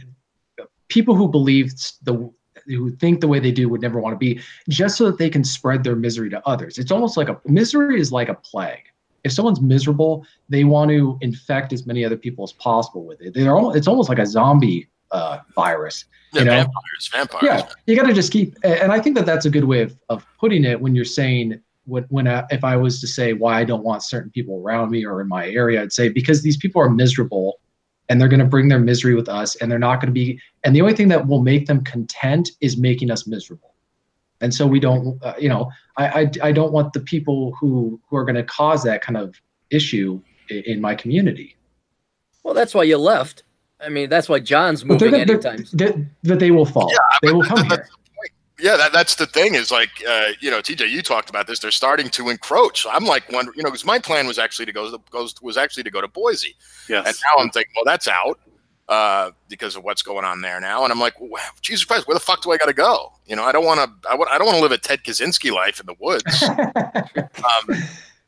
people who who think the way they do would never want to be, just so that they can spread their misery to others. It's almost like misery is like a plague. If someone's miserable, they want to infect as many other people as possible with it. It's almost like a zombie virus. Yeah, vampires. Yeah, you got to just keep. And I think that that's a good way of putting it when you're saying if I was to say why I don't want certain people around me or in my area, I'd say because these people are miserable, and they're going to bring their misery with us, and they're not going to be. And the only thing that will make them content is making us miserable. And so we don't, I don't want the people who are going to cause that kind of issue in my community. Well, that's why you left. I mean, that's why John's moving anytime. That they will fall. Yeah, they will come here. Yeah, that's the thing is like, TJ, you talked about this. They're starting to encroach. I'm like wondering, because my plan was actually to go to Boise. Yes. And now I'm thinking, well, that's out. Because of what's going on there now, and I'm like, wow, Jesus Christ, where the fuck do I got to go? I don't want to live a Ted Kaczynski life in the woods.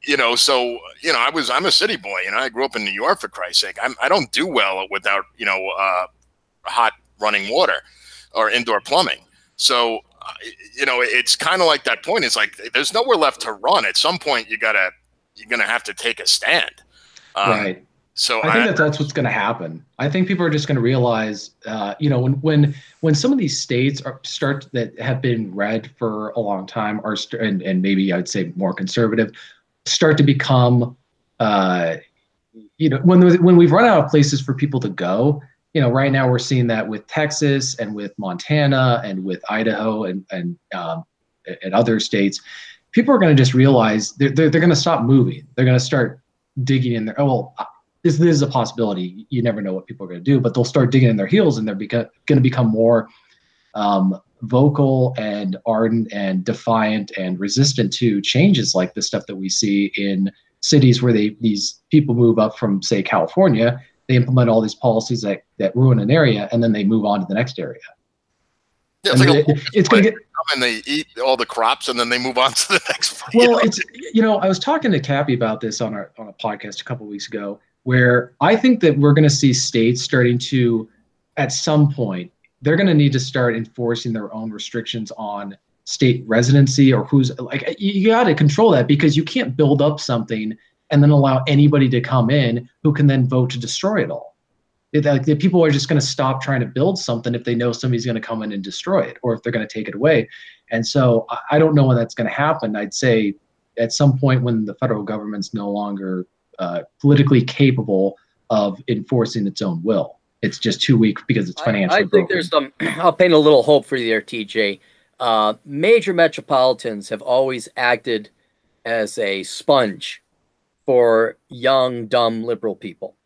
You know, so, you know, I'm a city boy, you know, I grew up in New York, for Christ's sake. I don't do well without, you know, hot running water or indoor plumbing. So, you know, it's kind of like that point. It's like, there's nowhere left to run. At some point, you're going to have to take a stand. Right. So I think that's what's going to happen. I think people are just going to realize, you know, when some of these states start that have been red for a long time and maybe I'd say more conservative, start to become, you know, when we've run out of places for people to go, you know, right now we're seeing that with Texas and with Montana and with Idaho and other states. People are going to just realize they're going to stop moving. They're going to start digging in there. Oh, well, this is a possibility. You never know what people are going to do, but they'll start digging in their heels and they're going to become more vocal and ardent and defiant and resistant to changes like the stuff that we see in cities where these people move up from, say, California. They implement all these policies that ruin an area, and then they move on to the next area. Yeah, it's going to get, and they eat all the crops, and then they move on to the next. Well, it's, you know, I was talking to Cappy about this on a podcast a couple of weeks ago, where I think that we're going to see states starting to, at some point, they're going to need to start enforcing their own restrictions on state residency or who's like, you got to control that, because you can't build up something and then allow anybody to come in who can then vote to destroy it all. The people are just going to stop trying to build something if they know somebody's going to come in and destroy it, or if they're going to take it away. And so I don't know when that's going to happen. I'd say at some point when the federal government's no longer politically capable of enforcing its own will. It's just too weak because it's financially I think there's some, I'll paint a little hope for you there, TJ. Major metropolitans have always acted as a sponge for young, dumb, liberal people,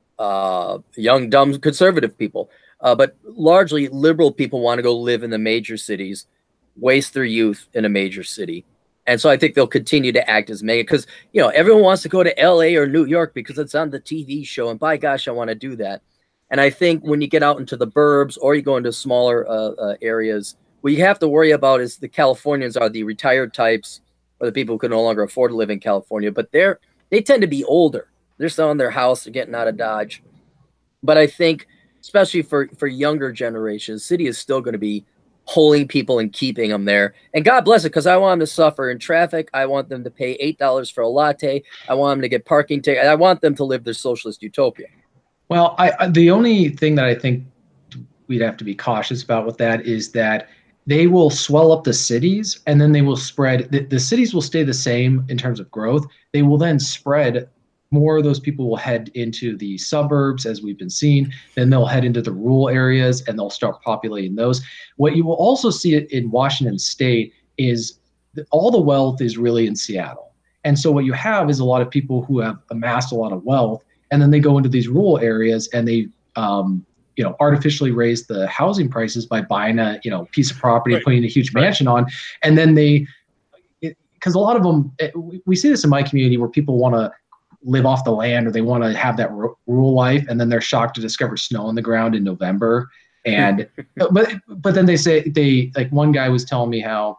young, dumb, conservative people. But largely liberal people want to go live in the major cities, waste their youth in a major city. And so I think they'll continue to act as mega, because, you know, everyone wants to go to LA or New York because it's on the TV show. And by gosh, I want to do that. And I think when you get out into the burbs or you go into smaller areas, what you have to worry about is the Californians are the retired types, or the people who can no longer afford to live in California. But they tend to be older. They're selling their house, they're getting out of Dodge. But I think, especially for younger generations, city is still going to be holding people and keeping them there. And God bless it, because I want them to suffer in traffic. I want them to pay $8 for a latte. I want them to get parking tickets. I want them to live their socialist utopia. Well, the only thing that I think we'd have to be cautious about with that is that they will swell up the cities, and then they will spread. The cities will stay the same in terms of growth. They will then spread. More of those people will head into the suburbs, as we've been seeing. Then they'll head into the rural areas, and they'll start populating those. What you will also see in Washington State is that all the wealth is really in Seattle. And so what you have is a lot of people who have amassed a lot of wealth, and then they go into these rural areas and they artificially raise the housing prices by buying a piece of property, right, putting a huge mansion on, and then because a lot of them, we see this in my community where people want to live off the land, or they want to have that rural life, and then they're shocked to discover snow on the ground in November. And but then like one guy was telling me how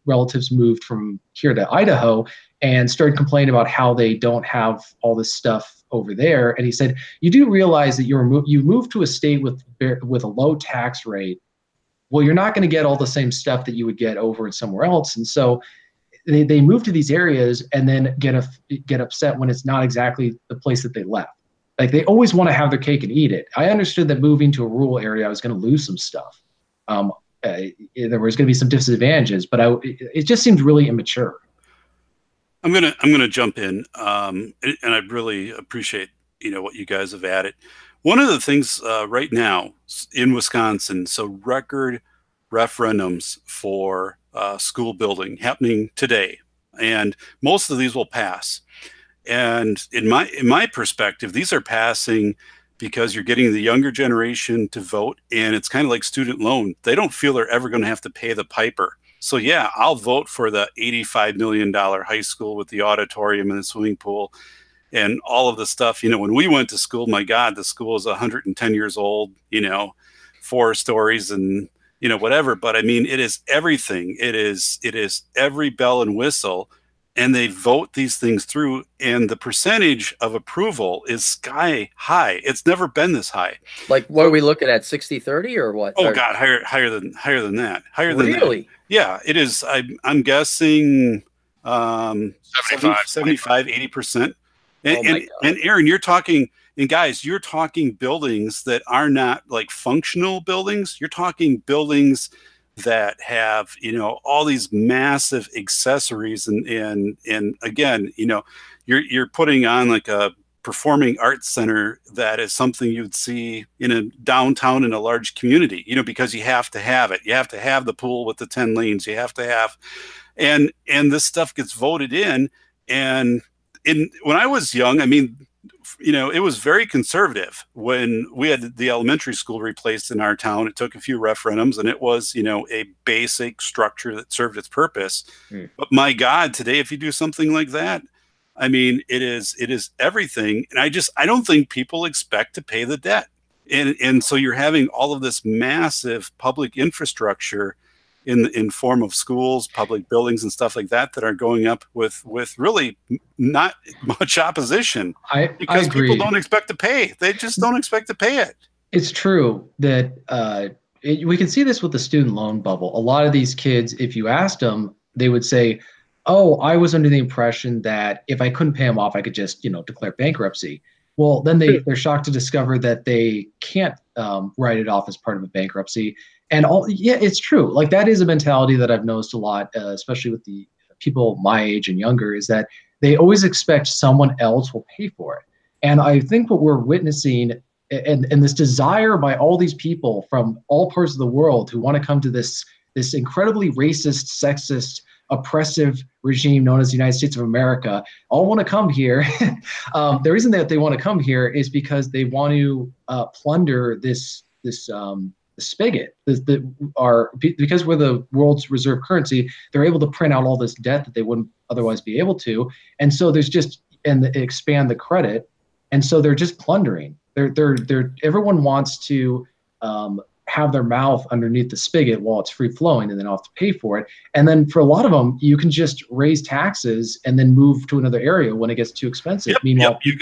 relatives moved from here to Idaho and started complaining about how they don't have all this stuff over there. And he said, you do realize that you moved to a state with a low tax rate. Well, you're not going to get all the same stuff that you would get over in somewhere else. And so they move to these areas and then get upset when it's not exactly the place that they left. Like, they always want to have their cake and eat it. I understood that moving to a rural area, I was going to lose some stuff. There was going to be some disadvantages, but it just seemed really immature. I'm gonna jump in, and I really appreciate what you guys have added. One of the things right now in Wisconsin, so record referendums for school building happening today, and most of these will pass. And in my perspective, these are passing because you're getting the younger generation to vote, and it's kind of like student loan. They don't feel they're ever going to have to pay the piper. So yeah, I'll vote for the $85 million high school with the auditorium and the swimming pool and all of the stuff. When we went to school, my God, the school is 110 years old, 4 stories and, whatever. But I mean, it is everything. It is every bell and whistle and they vote these things through, and the percentage of approval is sky high. It's never been this high. Like, what are we looking at, 60-30 or what? Oh God, higher than that. Higher than that. Really? Yeah, it is. I'm guessing 75, 80%. And Aaron, you're talking, and guys, you're talking buildings that are not like functional buildings. You're talking buildings that have, you know, all these massive accessories, and again, you know, you're putting on like a performing arts center that is something you'd see in a downtown in a large community, you know, because you have to have it. You have to have the pool with the 10 lanes. You have to have, and this stuff gets voted in. And when I was young, I mean, you know, it was very conservative when we had the elementary school replaced in our town. It took a few referendums, and it was, you know, a basic structure that served its purpose. But my God, today, if you do something like that, I mean, it is everything. And I don't think people expect to pay the debt. And so you're having all of this massive public infrastructure in form of schools, public buildings, and stuff like that are going up with really not much opposition, because people don't expect to pay. They just don't expect to pay it. It's true that we can see this with the student loan bubble. A lot of these kids, if you asked them, they would say, "Oh, I was under the impression that if I couldn't pay them off, I could just, you know, declare bankruptcy." Well, then they're shocked to discover that they can't write it off as part of a bankruptcy. And yeah, it's true. Like, that is a mentality that I've noticed a lot, especially with the people my age and younger, is that they always expect someone else will pay for it. And I think what we're witnessing, and this desire by all these people from all parts of the world who want to come to this incredibly racist, sexist, oppressive regime known as the United States of America, all want to come here. The reason that they want to come here is because they want to plunder this spigot. Because we're the world's reserve currency, they're able to print out all this debt that they wouldn't otherwise be able to, and so expand the credit, and so they're just plundering. Everyone wants to have their mouth underneath the spigot while it's free flowing, and then I'll have to pay for it. And then for a lot of them, you can just raise taxes and then move to another area when it gets too expensive. Meanwhile, you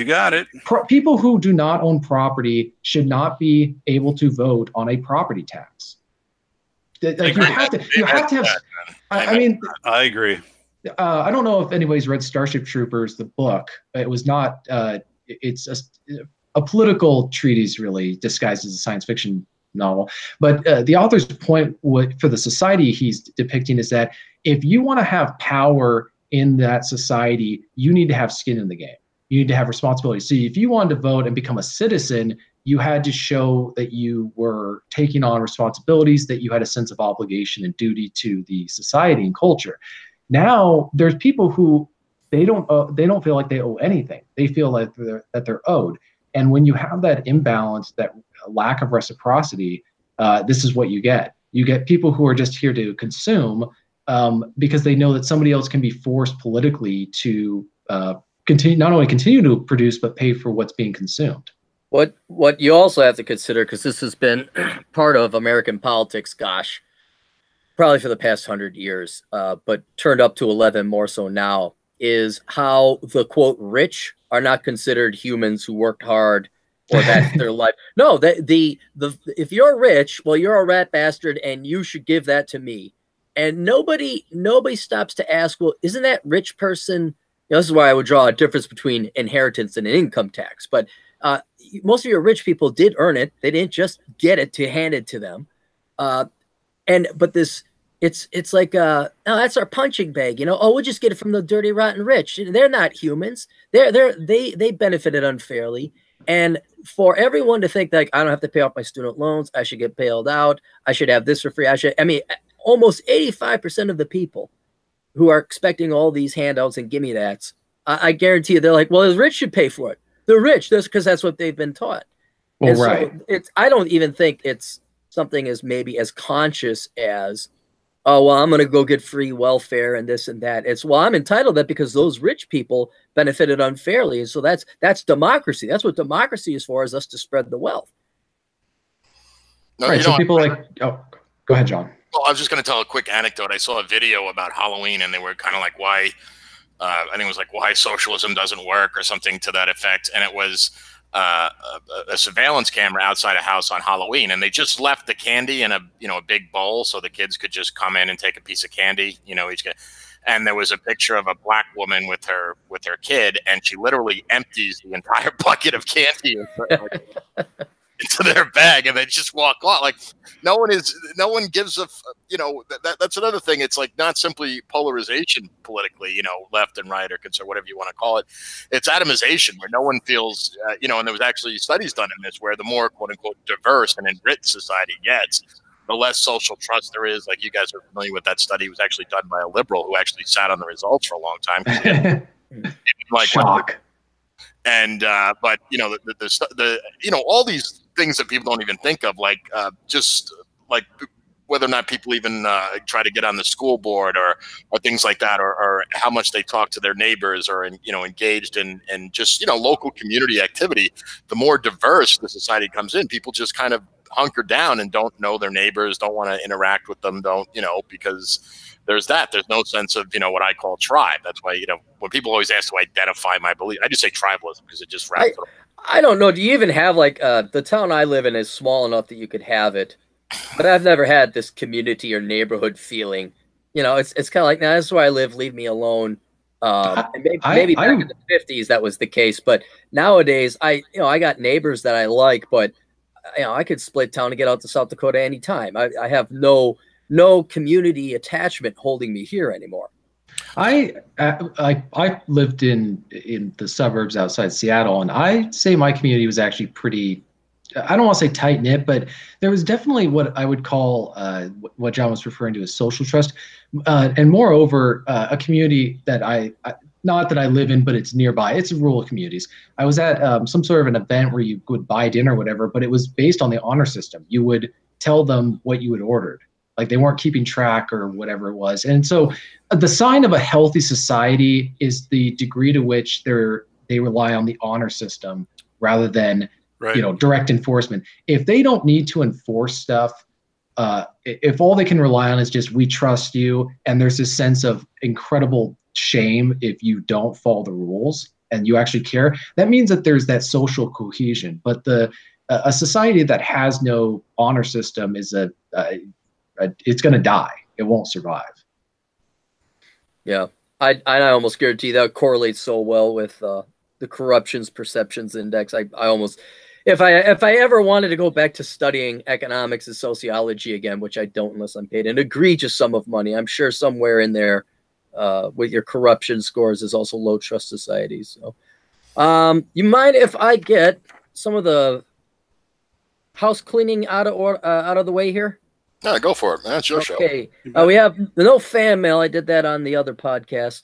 got it. People who do not own property should not be able to vote on a property tax. Like, you have to have. I mean, I agree. I don't know if anybody's read Starship Troopers, the book. It was not. It's a political treatise, really, disguised as a science fiction novel. But the author's point for the society he's depicting is that if you want to have power in that society, you need to have skin in the game. You need to have responsibility. So if you wanted to vote and become a citizen, you had to show that you were taking on responsibilities, that you had a sense of obligation and duty to the society and culture. Now there's people who they don't feel like they owe anything. They feel like that they're owed. And when you have that imbalance, that lack of reciprocity, this is what you get. You get people who are just here to consume because they know that somebody else can be forced politically to not only continue to produce, but pay for what's being consumed. What you also have to consider, because this has been part of American politics, gosh, probably for the past 100 years, but turned up to 11 more so now, is how the, quote, rich are not considered humans who worked hard, or that's their life. No, if you're rich, well, you're a rat bastard and you should give that to me. And nobody stops to ask, well, isn't that rich person, this is why I would draw a difference between inheritance and an income tax. But most of your rich people did earn it. They didn't just get it to hand it to them. But this, it's like, oh, that's our punching bag, oh, we'll just get it from the dirty, rotten rich. They're not humans. They benefited unfairly. And for everyone to think like, I don't have to pay off my student loans, I should get bailed out, I should have this for free. Almost 85% of the people who are expecting all these handouts and gimme that's, I guarantee you, they're like, well, the rich should pay for it. The rich, because that's what they've been taught. Well, and right. So I don't even think it's something as maybe as conscious as, oh, well, I'm going to go get free welfare and this and that. It's, well, I'm entitled to that because those rich people benefited unfairly. And so that's democracy. That's what democracy is for, is us to spread the wealth. No, right. So people like, oh, go ahead, John. Well, I was just going to tell a quick anecdote. I saw a video about Halloween, and they were kind of like, why, I think it was like, why socialism doesn't work or something to that effect. And it was a surveillance camera outside a house on Halloween, and they just left the candy in a big bowl so the kids could just come in and take a piece of candy, each kid. And there was a picture of a black woman with her kid, and she literally empties the entire bucket of candy into their bag, and they just walk off. Like no one gives a that's another thing. It's like not simply polarization politically, left and right or conservative, whatever you want to call it. It's atomization, where no one feels and there was actually studies done in this, where the more quote unquote diverse and enriched society gets, the less social trust there is. Like you guys are familiar with that study. It was actually done by a liberal who actually sat on the results for a long time. Like shock. And but all these things that people don't even think of, like just like whether or not people even try to get on the school board or things like that, or how much they talk to their neighbors, or engaged in just local community activity. The more diverse the society comes in, people just kind of hunker down and don't know their neighbors, don't want to interact with them, because there's no sense of what I call tribe. That's why when people always ask to identify my belief, I just say tribalism, because it just wraps it up. I don't know. Do you even have like the town I live in is small enough that you could have it, but I've never had this community or neighborhood feeling. It's kind of like, nah, this is where I live. Leave me alone. Maybe back in the 50s that was the case, but nowadays I got neighbors that I like, but I could split town and get out to South Dakota anytime. I have no community attachment holding me here anymore. I lived in the suburbs outside Seattle, and I say my community was actually pretty, I don't want to say tight knit, but there was definitely what I would call what John was referring to as social trust, and moreover a community that I not that I live in, but it's nearby. It's rural communities. I was at some sort of an event where you would buy dinner or whatever, but it was based on the honor system. You would tell them what you had ordered. Like they weren't keeping track or whatever it was. And so the sign of a healthy society is the degree to which they rely on the honor system rather than direct enforcement. If they don't need to enforce stuff, if all they can rely on is just we trust you, and there's this sense of incredible shame if you don't follow the rules and you actually care, that means that there's that social cohesion. But a society that has no honor system is it's going to die. It won't survive. Yeah, I almost guarantee that correlates so well with the corruptions perceptions index. I almost, if I ever wanted to go back to studying economics and sociology again, which I don't unless I'm paid an egregious sum of money, I'm sure somewhere in there with your corruption scores is also low trust societies. So, you mind if I get some of the house cleaning out of the way here? No, go for it, man. It's your show. Okay. We have no fan mail. I did that on the other podcast.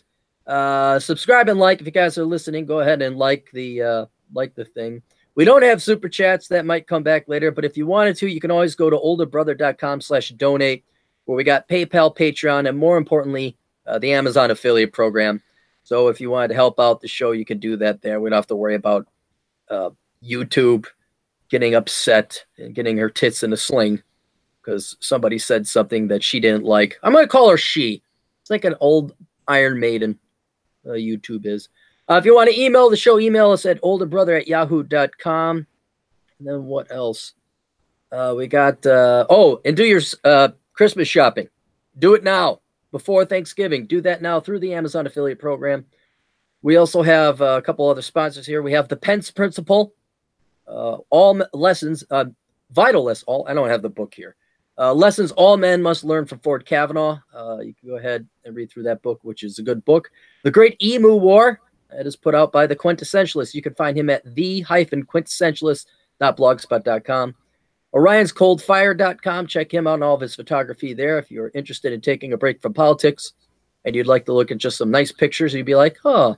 Subscribe and like if you guys are listening. Go ahead and like the thing. We don't have super chats. That might come back later, but if you wanted to, you can always go to olderbrother.com/donate, where we got PayPal, Patreon, and more importantly, the Amazon affiliate program. So if you wanted to help out the show, you can do that there. We don't have to worry about YouTube getting upset and getting her tits in a sling because somebody said something that she didn't like. I'm going to call her she. It's like an old Iron Maiden, YouTube is. If you want to email the show, email us at olderbrother@yahoo.com. And then what else? We got, and do your Christmas shopping. Do it now, before Thanksgiving. Do that now through the Amazon affiliate program. We also have a couple other sponsors here. We have the Pence Principle, all lessons, vital lessons. I don't have the book here. Lessons all men must learn from Fort Kavanaugh. You can go ahead and read through that book, which is a good book. The Great Emu War. It is put out by the Quintessentialist. You can find him at the-quintessentialist.blogspot.com. OrionsColdFire.com. Check him out and all of his photography there. If you're interested in taking a break from politics and you'd like to look at just some nice pictures, you'd be like, huh.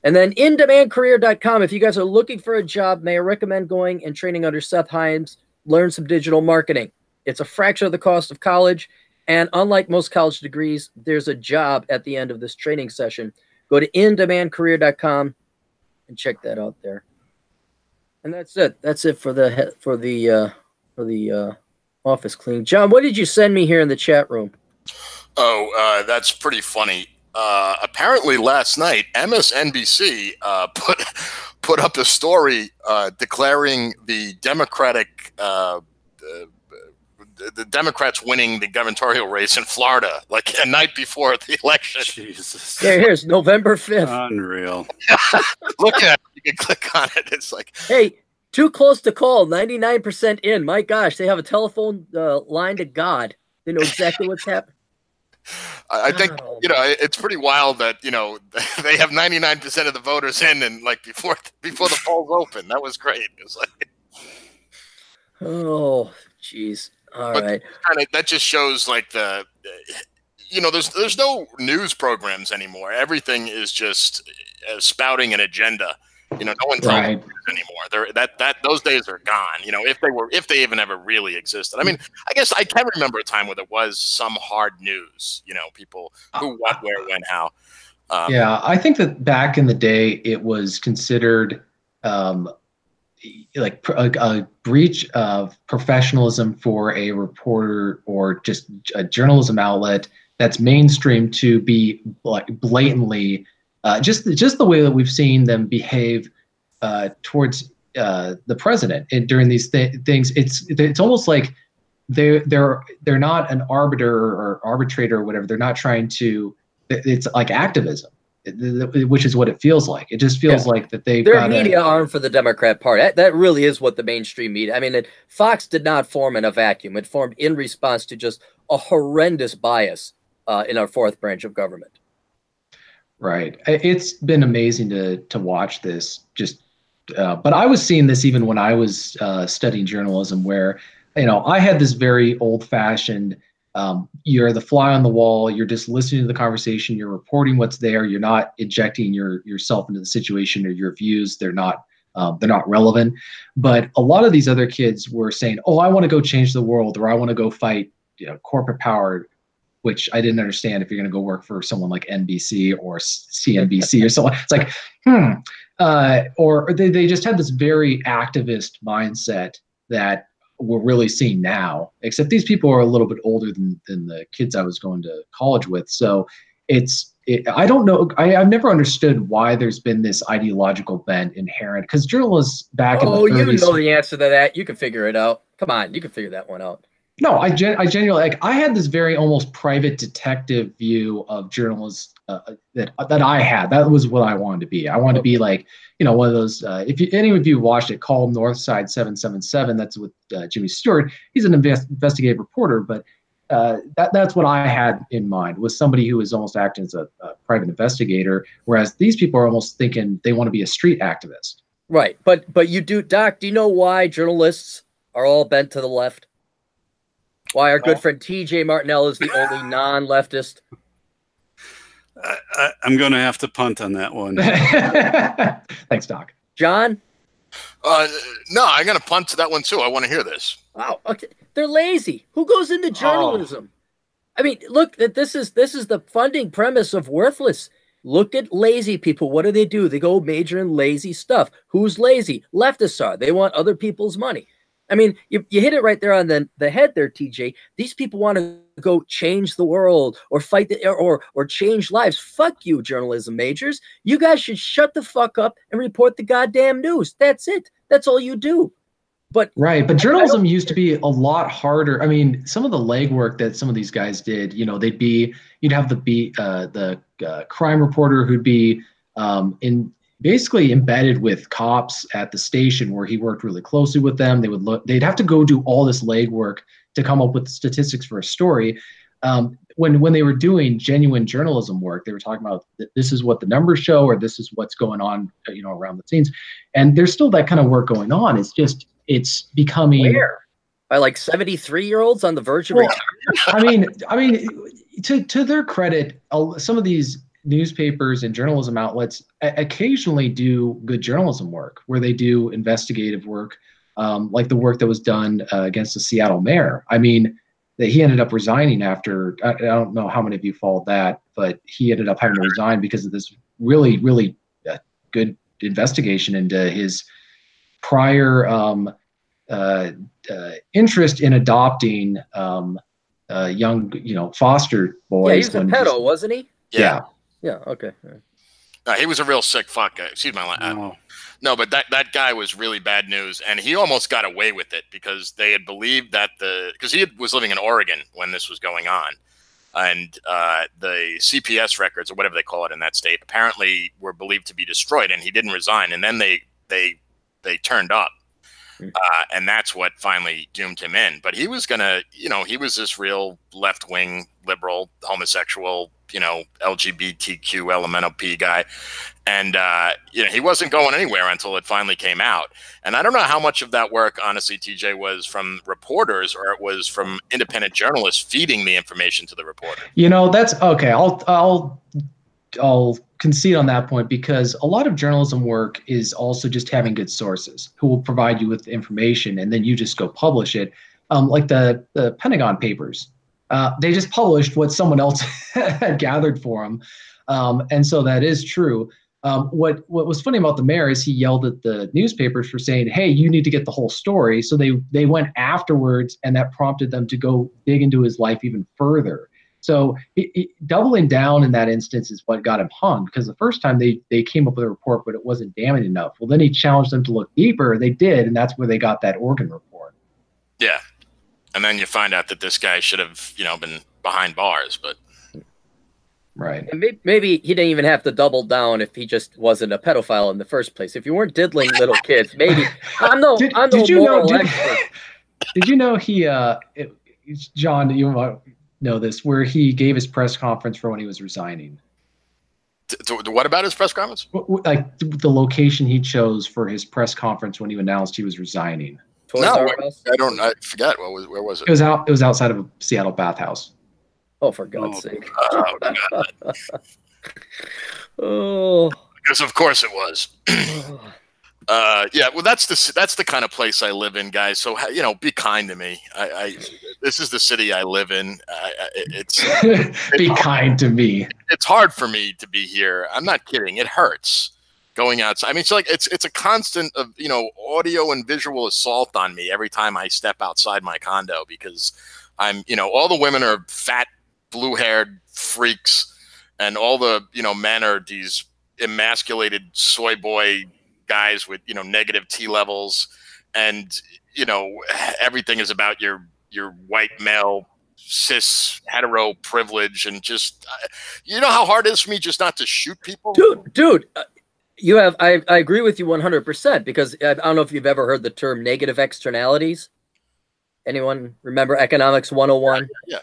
And then InDemandCareer.com. If you guys are looking for a job, may I recommend going and training under Seth Himes, learn some digital marketing. It's a fraction of the cost of college. And unlike most college degrees, there's a job at the end of this training session. Go to InDemandCareer.com and check that out there. And that's it. That's it for the Office clean. John, what did you send me here in the chat room? Oh, that's pretty funny. Apparently last night, MSNBC put up a story declaring the Democrats winning the gubernatorial race in Florida, like a night before the election. Jesus. Yeah, here's November 5th. Unreal. Look at it. You can click on it. It's like, hey, too close to call. 99% in. My gosh, they have a telephone line to God. They know exactly what's happening. I think, it's pretty wild that, they have 99% of the voters in and like before the polls open. That was great. It was like, oh, jeez. All right. That just shows like there's no news programs anymore. Everything is just spouting an agenda. No one tells right. anymore. Those days are gone. If they even ever really existed. I mean, I guess I can remember a time where there was some hard news. People who, what, where, when, how. Yeah, I think that back in the day, it was considered like a breach of professionalism for a reporter or just a journalism outlet that's mainstream to be like blatantly. Just the way that we've seen them behave towards the president during these things, it's almost like they're not an arbiter or arbitrator or whatever. They're not trying to. It's like activism, which is what it feels like. It just feels like that they're a media arm for the Democrat Party. That really is what the mainstream media. I mean, Fox did not form in a vacuum. It formed in response to just a horrendous bias in our fourth branch of government. Right. It's been amazing to watch this. But I was seeing this even when I was studying journalism, where I had this very old-fashioned. You're the fly on the wall. You're just listening to the conversation. You're reporting what's there. You're not injecting yourself into the situation or your views. They're not relevant. But a lot of these other kids were saying, "Oh, I want to go change the world," or "I want to go fight corporate power." Which I didn't understand if you're going to go work for someone like NBC or CNBC or someone. It's like, or they just had this very activist mindset that we're really seeing now, except these people are a little bit older than the kids I was going to college with. So I don't know. I've never understood why there's been this ideological bent inherent, because journalists back in the 30s. Oh, you know the answer to that. You can figure it out. Come on, you can figure that one out. No, I genuinely I had this very almost private detective view of journalists that I had. That was what I wanted to be. I wanted to be like one of those. If any of you watched it, called Northside 777. That's with Jimmy Stewart. He's an investigative reporter, but that's what I had in mind, was somebody who was almost acting as a private investigator, whereas these people are almost thinking they want to be a street activist. Right, but you do, Doc. Do you know why journalists are all bent to the left? Why our good friend T.J. Martinell is the only non-leftist? I'm going to have to punt on that one. Thanks, Doc. John? No, I'm going to punt to that one, too. I want to hear this. Wow. Okay. They're lazy. Who goes into journalism? I mean, look, this is the funding premise of Worthless. Look at lazy people. What do? They go major in lazy stuff. Who's lazy? Leftists are. They want other people's money. I mean, you hit it right there on the head there, TJ. These people want to go change the world or fight or change lives. Fuck you, journalism majors. You guys should shut the fuck up and report the goddamn news. That's it. That's all you do. But journalism used to be a lot harder. I mean, some of the legwork that some of these guys did, you'd have the crime reporter who'd be basically embedded with cops at the station, where he worked really closely with them. They'd have to go do all this legwork to come up with statistics for a story. When they were doing genuine journalism work, they were talking about this is what the numbers show, or this is what's going on, around the scenes. And there's still that kind of work going on. It's becoming by like 73-year-olds on the verge of retirement. I mean, to their credit, some of these newspapers and journalism outlets occasionally do good journalism work, where they do investigative work, like the work that was done against the Seattle mayor. I mean, that he ended up resigning after, I don't know how many of you followed that, but he ended up having to resign because of this really, really good investigation into his prior interest in adopting young, foster boys. Yeah, he was a pedo, wasn't he? Yeah. Yeah. Okay. He was a real sick fuck guy. Excuse my language. No, but that guy was really bad news, and he almost got away with it because they had believed that because he was living in Oregon when this was going on, and the CPS records or whatever they call it in that state apparently were believed to be destroyed, and he didn't resign, and then they turned up, and that's what finally doomed him in. But he was gonna, he was this real left-wing liberal, homosexual, LGBTQ LMNOP guy. And, he wasn't going anywhere until it finally came out. And I don't know how much of that work, honestly, TJ, was from reporters or it was from independent journalists feeding the information to the reporter. That's okay. I'll concede on that point because a lot of journalism work is also just having good sources who will provide you with information and then you just go publish it. Like the Pentagon Papers. They just published what someone else had gathered for them. And so that is true. What was funny about the mayor is he yelled at the newspapers for saying, hey, you need to get the whole story. So they went afterwards, and that prompted them to go dig into his life even further. So doubling down in that instance is what got him hung, because the first time they came up with a report, but it wasn't damning enough. Well, then he challenged them to look deeper. They did, and that's where they got that Oregon report. Yeah. And then you find out that this guy should have, been behind bars, but... Right. And maybe he didn't even have to double down if he just wasn't a pedophile in the first place. If you weren't diddling little kids, maybe I'm no moral expert. Did you know he John, you might know this, where he gave his press conference for when he was resigning? What about his press conference? Like the location he chose for his press conference when he announced he was resigning. I forget. Where was it? It was outside of a Seattle bathhouse. Oh, for God's sake! Because of course it was. Yeah, well, that's the kind of place I live in, guys. So be kind to me. This is the city I live in. Be kind to me. It's hard for me to be here. I'm not kidding. It hurts going outside. I mean, it's a constant of audio and visual assault on me every time I step outside my condo because I'm all the women are fat, blue-haired freaks, and all the men are these emasculated soy boy guys with negative T levels, and everything is about your white male cis hetero privilege, and just how hard it is for me just not to shoot people, dude. I agree with you 100% because I don't know if you've ever heard the term negative externalities. Anyone remember Economics 101? Yeah.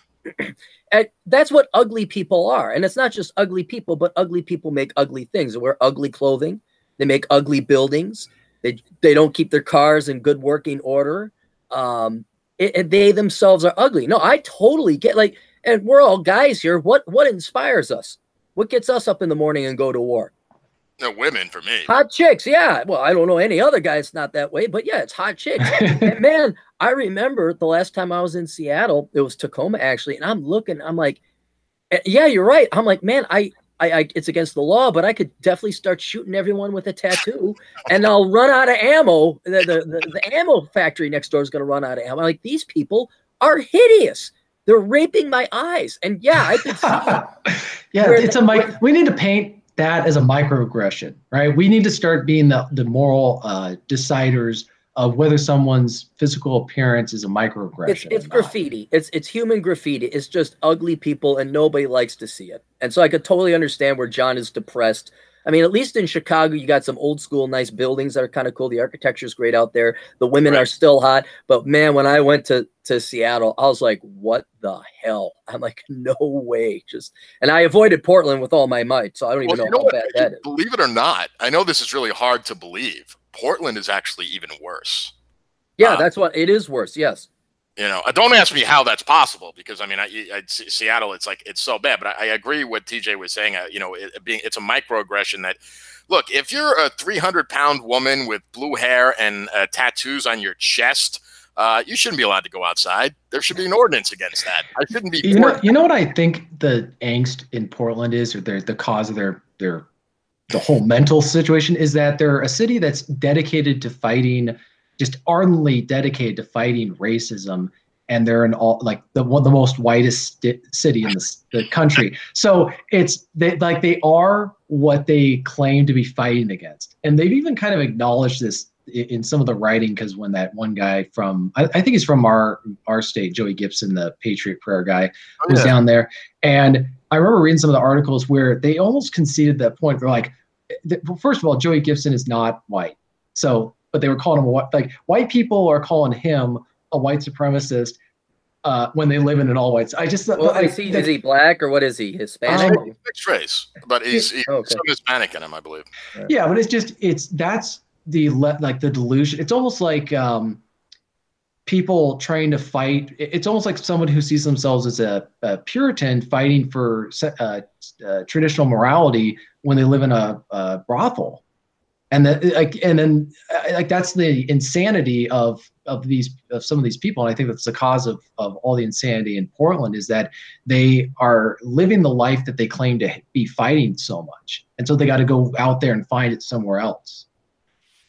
And that's what ugly people are. And it's not just ugly people, but ugly people make ugly things. They wear ugly clothing. They make ugly buildings. They don't keep their cars in good working order. They themselves are ugly. No, I totally get and we're all guys here. What inspires us? What gets us up in the morning and go to war? No, women for me. Hot chicks, yeah. Well, I don't know any other guy that's not that way, but yeah, it's hot chicks. And man, I remember the last time I was in Seattle, it was Tacoma actually, and I'm like, yeah, you're right. I'm like, man, I it's against the law, but I could definitely start shooting everyone with a tattoo, and I'll run out of ammo. The ammo factory next door is going to run out of ammo. I'm like, these people are hideous. They're raping my eyes, and yeah, I could see. Yeah, we need to paint that as a microaggression, right? We need to start being the moral deciders of whether someone's physical appearance is a microaggression. It's graffiti. It's human graffiti. It's just ugly people, and nobody likes to see it. And so I could totally understand where John is depressed. I mean, at least in Chicago, you got some old school, nice buildings that are kind of cool. The architecture is great out there. The women are still hot. But man, when I went to Seattle, I was like, what the hell? I'm like, no way. And I avoided Portland with all my might. So I don't even know how bad that is. Believe it or not, I know this is really hard to believe. Portland is actually even worse. Yeah, that's what it is worse. Yes. Don't ask me how that's possible because I mean, Seattle, it's so bad. But I agree with TJ was saying. It's a microaggression that, look, if you're a 300-pound woman with blue hair and tattoos on your chest, you shouldn't be allowed to go outside. There should be an ordinance against that. I shouldn't be. You know what I think the angst in Portland is, or the cause of the whole mental situation is that they're a city that's dedicated to fighting just ardently dedicated to fighting racism, and they're in all like the most whitest city in the country. So they are what they claim to be fighting against, and they've even kind of acknowledged this in some of the writing, because when that one guy from I think he's from our state, Joey Gibson, the Patriot Prayer guy, was down there, and I remember reading some of the articles where they almost conceded that point. They're like, first of all, Joey Gibson is not white, so but they were calling him like white people are calling him a white supremacist when they live in an all whites. I just well, is he black or what is he? Hispanic? Mixed race, but he's some Hispanic in him, I believe. Yeah, but that's the delusion. It's almost like people trying to fight. It's almost like someone who sees themselves as a Puritan fighting for traditional morality when they live in a brothel. And then that's the insanity of some of these people, and I think that's the cause of all the insanity in Portland, is that they are living the life that they claim to be fighting so much, and so they got to go out there and find it somewhere else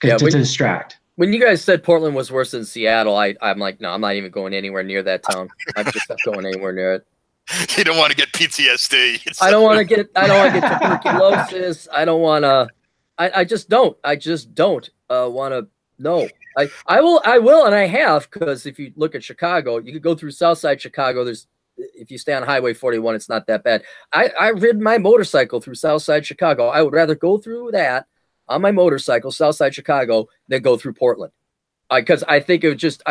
to distract. When you guys said Portland was worse than Seattle, I'm like, no, I'm not even going anywhere near that town. I'm just not going anywhere near it. You don't want to get PTSD. I don't want to get tuberculosis. I don't want to. I just don't. I just don't want to. No, I will, and I have, because if you look at Chicago, you could go through Southside Chicago. If you stay on Highway 41, it's not that bad. I rid my motorcycle through Southside Chicago. I would rather go through that on my motorcycle, Southside Chicago, than go through Portland, because I think it would just.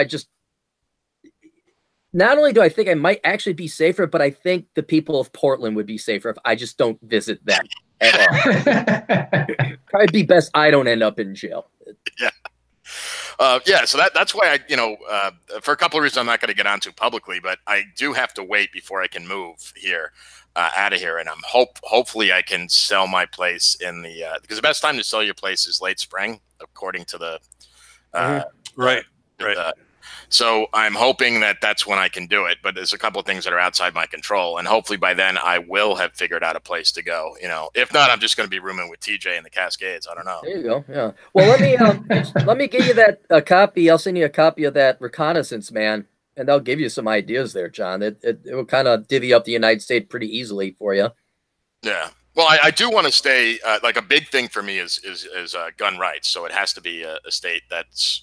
Not only do I think I might actually be safer, but I think the people of Portland would be safer if I just don't visit them at all. Probably be best I don't end up in jail. Yeah. So that's why for a couple of reasons I'm not going to get onto publicly, but I do have to wait before I can move here, out of here, and hopefully I can sell my place in because the best time to sell your place is late spring, according to the right. So I'm hoping that that's when I can do it, but there's a couple of things that are outside my control, and hopefully by then I will have figured out a place to go. If not, I'm just going to be rooming with TJ in the Cascades. I don't know. There you go. Yeah. Well, let me give you a copy. I'll send you a copy of that reconnaissance, man, and they'll give you some ideas there, John. It will kind of divvy up the United States pretty easily for you. Yeah. Well, I do want to stay. Like a big thing for me is gun rights. So it has to be a state that's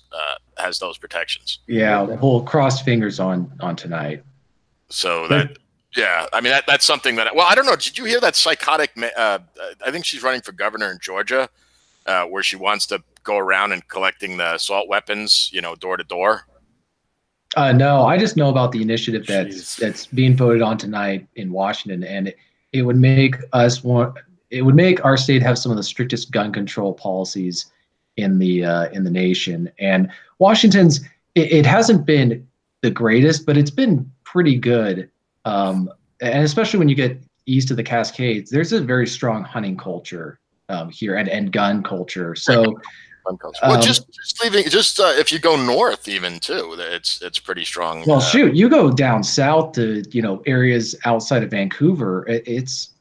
has those protections. Yeah, we'll cross fingers on tonight. So I mean that's something that. Well, I don't know. Did you hear that psychotic? I think she's running for governor in Georgia, where she wants to go around and collecting the assault weapons, door to door. No, I just know about the initiative that's being voted on tonight in Washington, and it would make our state have some of the strictest gun control policies in the nation. And Washington's, it hasn't been the greatest, but it's been pretty good. And especially when you get east of the Cascades, there's a very strong hunting culture here and gun culture. So well, if you go north even too, it's pretty strong. Well, shoot, you go down south to areas outside of Vancouver. It's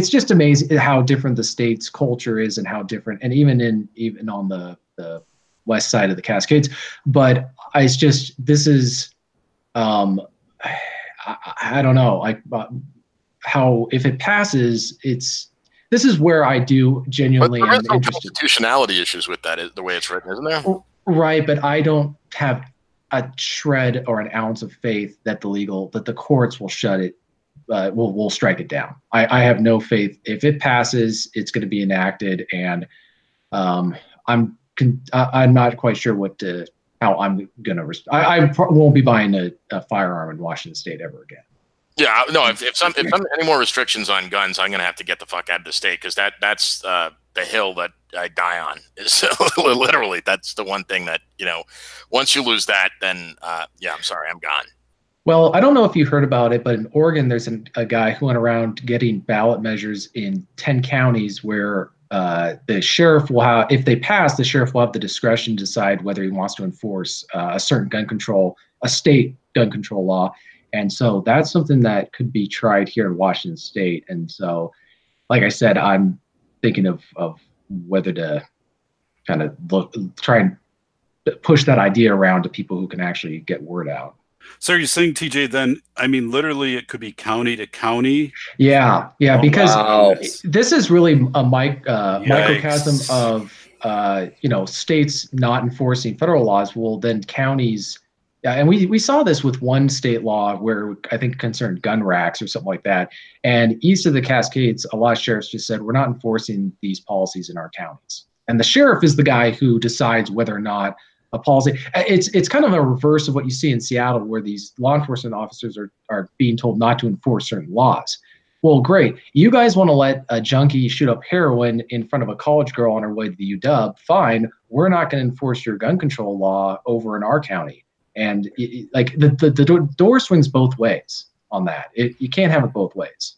just amazing how different the state's culture is, and how different, and even on the west side of the Cascades. But this is I don't know, like how if it passes, this is where I do genuinely am interested. Constitutionality issues with that, the way it's written, isn't there? Right, but I don't have a shred or an ounce of faith that the courts will shut it. Will strike it down. I have no faith. If it passes, it's going to be enacted, and I'm not quite sure how I'm going to. I won't be buying a firearm in Washington State ever again. Yeah, no. If any more restrictions on guns, I'm going to have to get the fuck out of the state, because that's the hill that I die on. So literally, that's the one thing that once you lose that, then I'm sorry, I'm gone. Well, I don't know if you heard about it, but in Oregon, there's a guy who went around getting ballot measures in 10 counties where the sheriff will have, if they pass, the sheriff will have the discretion to decide whether he wants to enforce a certain a state gun control law. And so that's something that could be tried here in Washington State. And so, like I said, I'm thinking of whether to kind of try and push that idea around to people who can actually get word out. So are you saying, TJ, then, I mean, literally it could be county to county? Yeah, yeah, because wow. this is really a microcosm of, states not enforcing federal laws. Well, then counties, and we saw this with one state law where I think concerned gun racks or something like that. And east of the Cascades, a lot of sheriffs just said, we're not enforcing these policies in our counties. And the sheriff is the guy who decides whether or not a policy. It's kind of a reverse of what you see in Seattle, where these law enforcement officers are being told not to enforce certain laws. Well, great. You guys want to let a junkie shoot up heroin in front of a college girl on her way to the UW? Fine. We're not going to enforce your gun control law over in our county. And the door swings both ways on that. You can't have it both ways.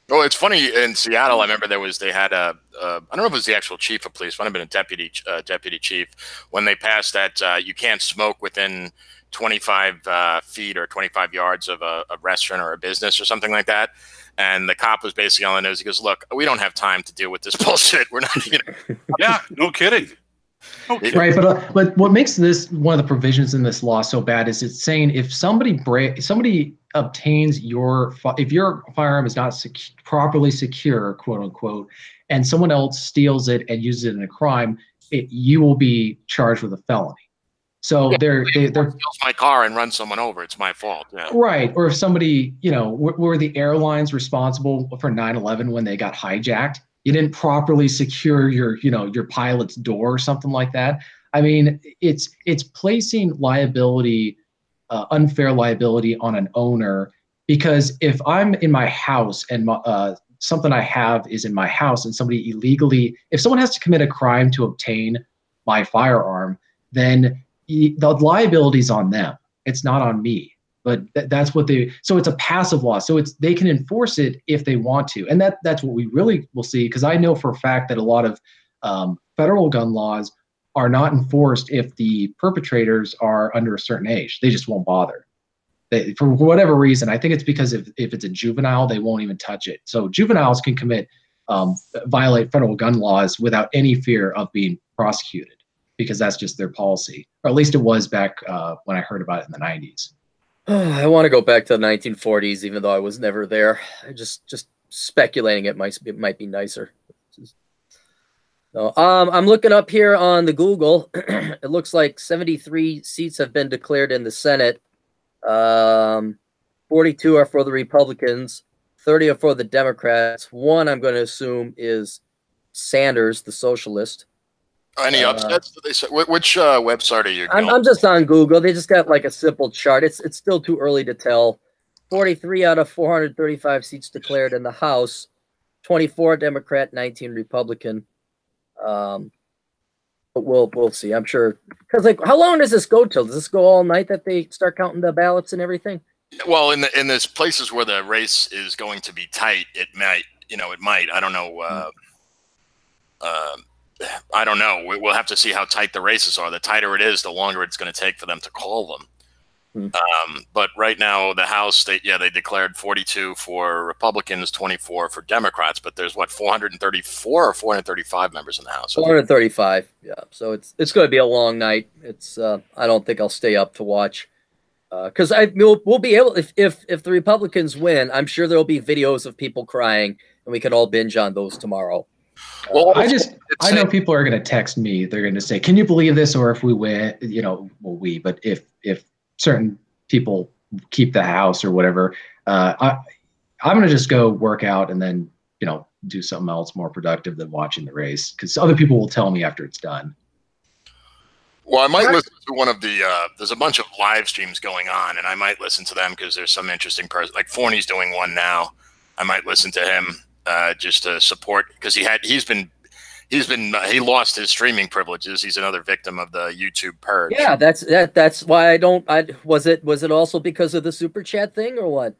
Well, it's funny in Seattle. I remember they had I don't know if it was the actual chief of police, might have been a deputy chief, when they passed that you can't smoke within 25 feet or 25 yards of a restaurant or a business or something like that. And the cop was basically on the news. He goes, "Look, we don't have time to deal with this bullshit. We're not." Yeah, no kidding. Okay. Right, but what makes this one of the provisions in this law so bad is it's saying if somebody obtains if your firearm is not properly secure, quote unquote, and someone else steals it and uses it in a crime, you will be charged with a felony. So they're steals my car and runs someone over. It's my fault. Yeah. Right, or if somebody, were the airlines responsible for 9/11 when they got hijacked? You didn't properly secure your pilot's door or something like that. I mean, it's placing liability, unfair liability on an owner, because if I'm in my house and something I have is in my house and somebody illegally, if someone has to commit a crime to obtain my firearm, then the liability is on them. It's not on me. But that's what so it's a passive law. So they can enforce it if they want to. And that's what we really will see, because I know for a fact that a lot of federal gun laws are not enforced if the perpetrators are under a certain age. They just won't bother. For whatever reason, I think it's because if it's a juvenile, they won't even touch it. So juveniles can violate federal gun laws without any fear of being prosecuted, because that's just their policy. Or at least it was back when I heard about it in the 90s. I want to go back to the 1940s, even though I was never there. Just speculating it might be nicer. So, I'm looking up here on the Google. It looks like 73 seats have been declared in the Senate. 42 are for the Republicans. 30 are for the Democrats. One, I'm going to assume, is Sanders, the socialist. Any upsets? Did they say? Which website are you going? I'm just on Google. They just got like a simple chart. It's still too early to tell. 43 out of 435 seats declared in the House. 24 Democrat, 19 Republican. But we'll see. I'm sure, because how long does this go till? Does this go all night that they start counting the ballots and everything? Well, in those places where the race is going to be tight, it might. It might. I don't know. I don't know. We'll have to see how tight the races are. The tighter it is, the longer it's going to take for them to call them. But right now, the House, they declared 42 for Republicans, 24 for Democrats. But there's 434 or 435 members in the House. 435. Yeah. So it's going to be a long night. It's I don't think I'll stay up to watch, because we'll be able, if the Republicans win, I'm sure there'll be videos of people crying, and we can all binge on those tomorrow. Well, I know people are going to text me. They're going to say, "Can you believe this?" Or if we win, but if certain people keep the House or whatever, I'm going to just go work out and then do something else more productive than watching the race, because other people will tell me after it's done. Well, I might listen to one of the. There's a bunch of live streams going on, and I might listen to them because there's some interesting person. Like Forney's doing one now. I might listen to him. Just to support, because he lost his streaming privileges. He's another victim of the YouTube purge. Yeah, that's why was it also because of the super chat thing or what?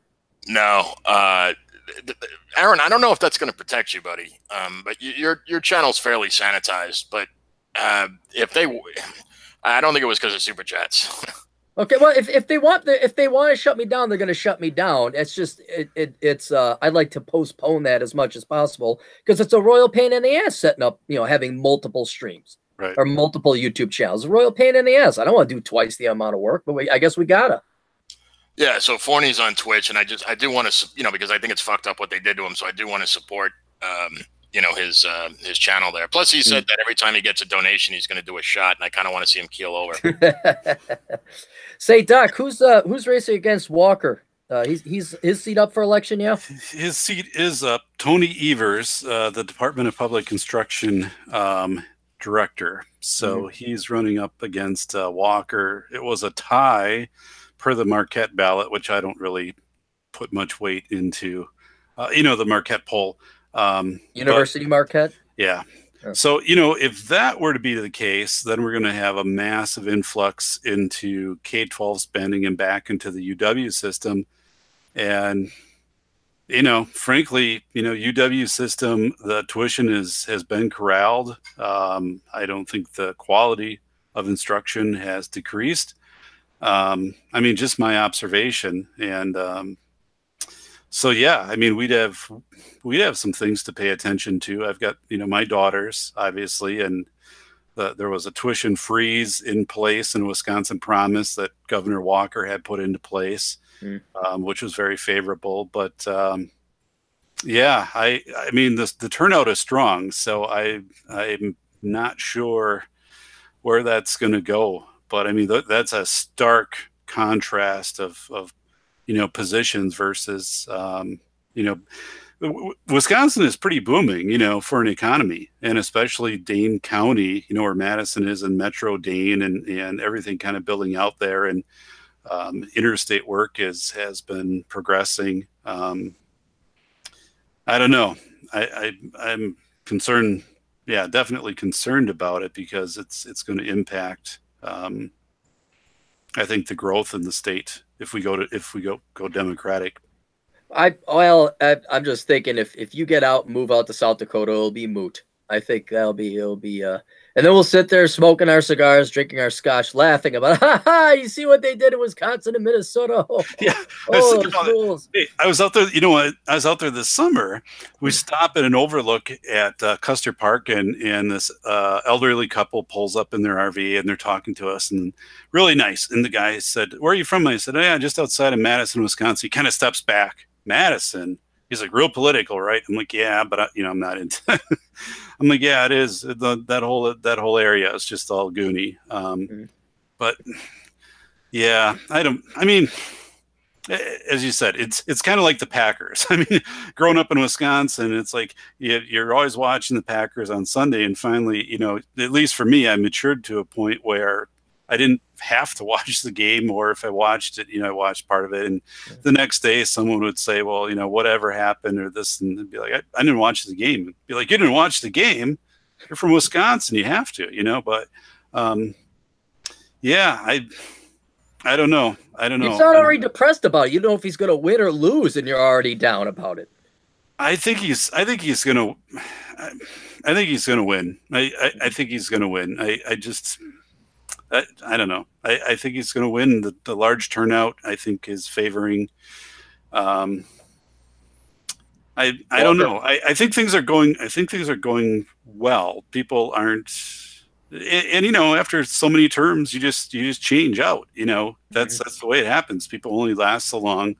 No, Aaron, I don't know if that's going to protect you, buddy. But your channel's fairly sanitized. But I don't think it was because of super chats. Okay, well, if they want to shut me down, they're going to shut me down. It's just it's I'd like to postpone that as much as possible, because it's a royal pain in the ass setting up, having multiple streams. Right. or multiple YouTube channels. Royal pain in the ass. I don't want to do twice the amount of work, but I guess we gotta. Yeah, so Forney's on Twitch, and I do want to, you know, because I think it's fucked up what they did to him, so I do want to support, you know, his channel there. Plus, he said that every time he gets a donation, he's going to do a shot, and I kind of want to see him keel over. Say, Doc, who's racing against Walker? He's his seat up for election, yeah? His seat is up. Tony Evers, the Department of Public Construction director. So he's running up against Walker. It was a tie per the Marquette ballot, which I don't really put much weight into. You know, the Marquette poll. University Marquette? Yeah. Oh. So, you know, if that were to be the case, then we're going to have a massive influx into K-12 spending and back into the UW system. And, you know, frankly, you know, UW system, the tuition has been corralled. I don't think the quality of instruction has decreased. I mean, just my observation. And so, yeah, I mean, we'd have some things to pay attention to. I've got, you know, my daughters, obviously, and there was a tuition freeze in place in Wisconsin Promise that Governor Walker had put into place, which was very favorable. But yeah, I mean, the turnout is strong, so I'm not sure where that's going to go. But I mean, that's a stark contrast of you know, positions versus you know, Wisconsin is pretty booming, you know, for an economy, and especially Dane County, you know, where Madison is in Metro Dane, and everything kind of building out there, and interstate work has been progressing. I don't know. I'm concerned. Yeah, definitely concerned about it because it's going to impact. I think the growth in the state if we go Democratic. I'm just thinking if you get out and move out to South Dakota, it'll be moot. I think it'll be and then we'll sit there smoking our cigars, drinking our scotch, laughing about, ha ha, you see what they did in Wisconsin and Minnesota. Oh, yeah. I was out there, you know what? I was out there this summer. We stop at an overlook at Custer Park, and this elderly couple pulls up in their RV, and they're talking to us, and really nice. And the guy said, "Where are you from?" I said, "Oh, yeah, just outside of Madison, Wisconsin." He kind of steps back. Madison? He's like, real political, right? I'm like, yeah, but I'm not into. I'm like, yeah, it is. That whole area is just all goony. But yeah, I mean, as you said, it's kind of like the Packers. I mean, growing up in Wisconsin, it's like you're always watching the Packers on Sunday, and finally, you know, at least for me, I matured to a point where I didn't have to watch the game, or if I watched it, you know, I watched part of it, and the next day someone would say, well, you know, whatever happened or this, and be like, I didn't watch the game. It'd be like, you didn't watch the game. You're from Wisconsin. You have to, you know, but yeah, I don't know. You sound already depressed about it. You don't know if he's going to win or lose, and you're already down about it. I think he's going to win. I think he's going to win. I don't know. I think he's going to win. The large turnout, I think, is favoring. I don't know. I think things are going. I think things are going well. People aren't, and you know, after so many terms, you just change out. You know, that's the way it happens. People only last so long,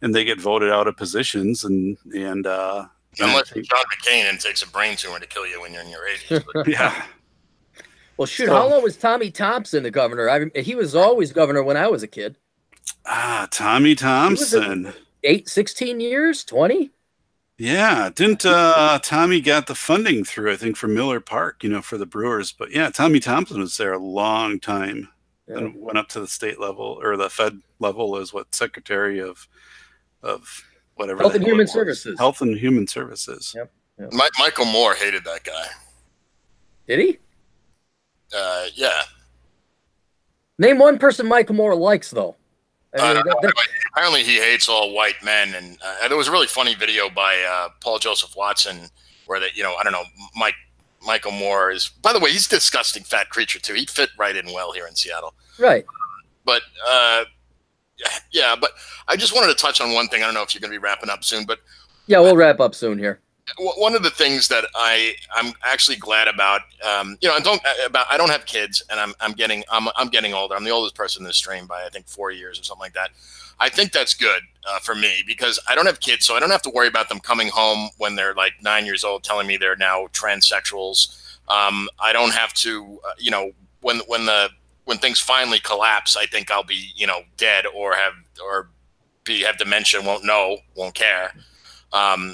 and they get voted out of positions, and unless John McCain takes a brain tumor to kill you when you're in your 80s. Yeah. Well, shoot, how long was Tommy Thompson the governor? He was always governor when I was a kid. Tommy Thompson. 16 years, 20? Yeah. Didn't Tommy got the funding through, I think, for Miller Park, you know, for the Brewers. But yeah, Tommy Thompson was there a long time. Yeah. And went up to the state level or the Fed level as Secretary of whatever. Health and Human Services. Health and Human Services. Yep. Michael Moore hated that guy. Did he? Yeah. Name one person Michael Moore likes, though. Apparently, he hates all white men, and there was a really funny video by Paul Joseph Watson where that, you know, I don't know, Michael Moore is. By the way, he's a disgusting fat creature too. He'd fit right in well here in Seattle. Right. But yeah. But I just wanted to touch on one thing. I don't know if you're going to be wrapping up soon, but yeah, we'll wrap up soon here. one of the things that I'm actually glad about, you know, I don't have kids, and I'm getting older. I'm the oldest person in this stream by I think 4 years or something like that. I think that's good for me because I don't have kids, so I don't have to worry about them coming home when they're like 9 years old telling me they're now transsexuals. I don't have to, you know, when things finally collapse, I think I'll be, you know, dead or have dementia, won't care.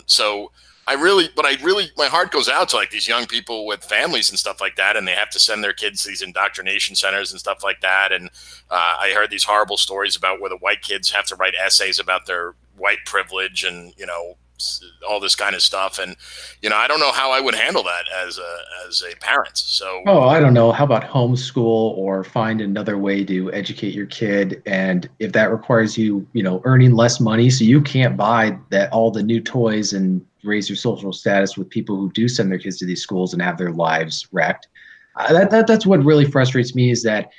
So my heart goes out to like these young people with families and stuff like that, and they have to send their kids to these indoctrination centers and stuff like that. And I heard these horrible stories about where the white kids have to write essays about their white privilege and, you know, all this kind of stuff. And, you know, I don't know how I would handle that as a parent. So, I don't know. How about homeschool or find another way to educate your kid? And if that requires you, you know, earning less money so you can't buy all the new toys and raise your social status with people who do send their kids to these schools and have their lives wrecked. That's what really frustrates me, is that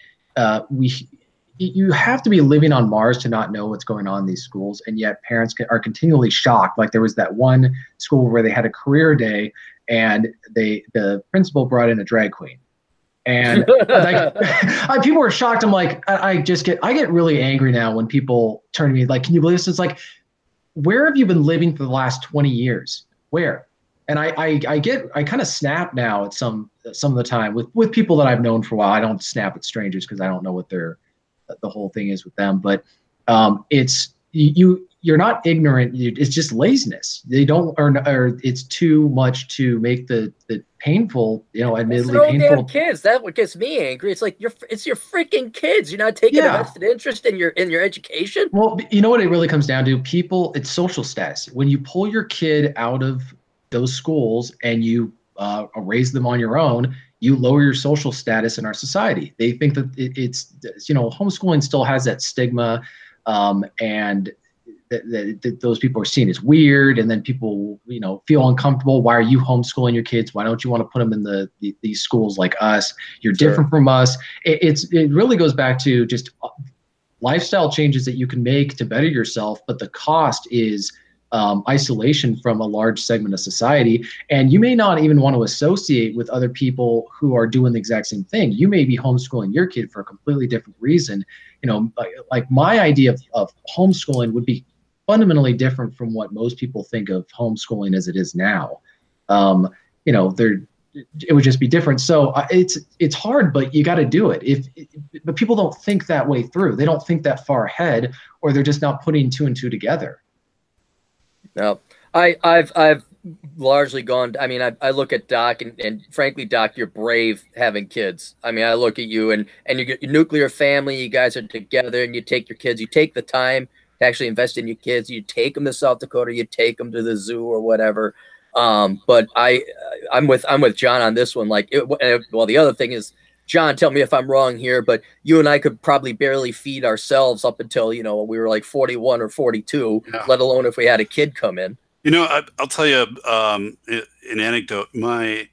you have to be living on Mars to not know what's going on in these schools, and yet parents are continually shocked. Like there was that one school where they had a career day, and the principal brought in a drag queen, and like, people were shocked. I'm like, I get really angry now when people turn to me like, "Can you believe this?" It's like, where have you been living for the last 20 years? Where? And I kind of snap now at some of the time with people that I've known for a while. I don't snap at strangers because I don't know what the whole thing is with them. But you're not ignorant. It's just laziness. They don't, or it's too much to make the painful, you know, admittedly painful. Damn kids. That's what gets me angry. It's like it's your freaking kids. You're not taking a vested interest in your education. Well, you know what it really comes down to? People, it's social status. When you pull your kid out of those schools and you raise them on your own, you lower your social status in our society. They think that it's, you know, homeschooling still has that stigma, and that those people are seen as weird, and then people, you know, feel uncomfortable. Why are you homeschooling your kids? Why don't you want to put them in these schools like us? You're different from us. It really goes back to just lifestyle changes that you can make to better yourself, but the cost is isolation from a large segment of society. And you may not even want to associate with other people who are doing the exact same thing. You may be homeschooling your kid for a completely different reason. You know, like my idea of homeschooling would be fundamentally different from what most people think of homeschooling as it is now. You know, it would just be different. So it's hard, but you got to do it. But people don't think that way through. They don't think that far ahead, or they're just not putting two and two together. No, I've largely gone. I mean, I look at Doc, and frankly, Doc, you're brave having kids. I mean, I look at you, and you get your nuclear family. You guys are together, and you take your kids. You take the time to actually invest in your kids. You take them to South Dakota. You take them to the zoo or whatever. But I'm with John on this one. Like, well, the other thing is, John, tell me if I'm wrong here, but you and I could probably barely feed ourselves up until, you know, we were like 41 or 42, let alone if we had a kid come in. You know, I'll tell you an anecdote. My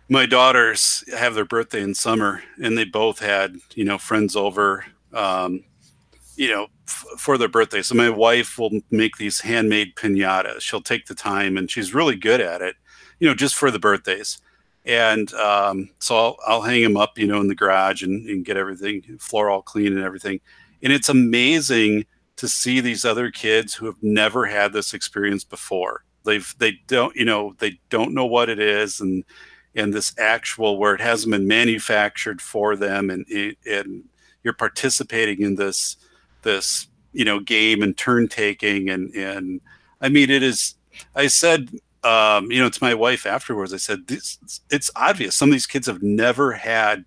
daughters have their birthday in summer, and they both had, you know, friends over, you know, for their birthday. So my wife will make these handmade piñatas. She'll take the time, and she's really good at it, you know, just for the birthdays. And so I'll hang them up, you know, in the garage and get everything, floor all clean and everything. And it's amazing to see these other kids who have never had this experience before. They don't know what it is, and this actual, where it hasn't been manufactured for them, and you're participating in this you know, game and turn taking, and I mean, it is. I said, you know, to my wife afterwards, I said, it's obvious some of these kids have never had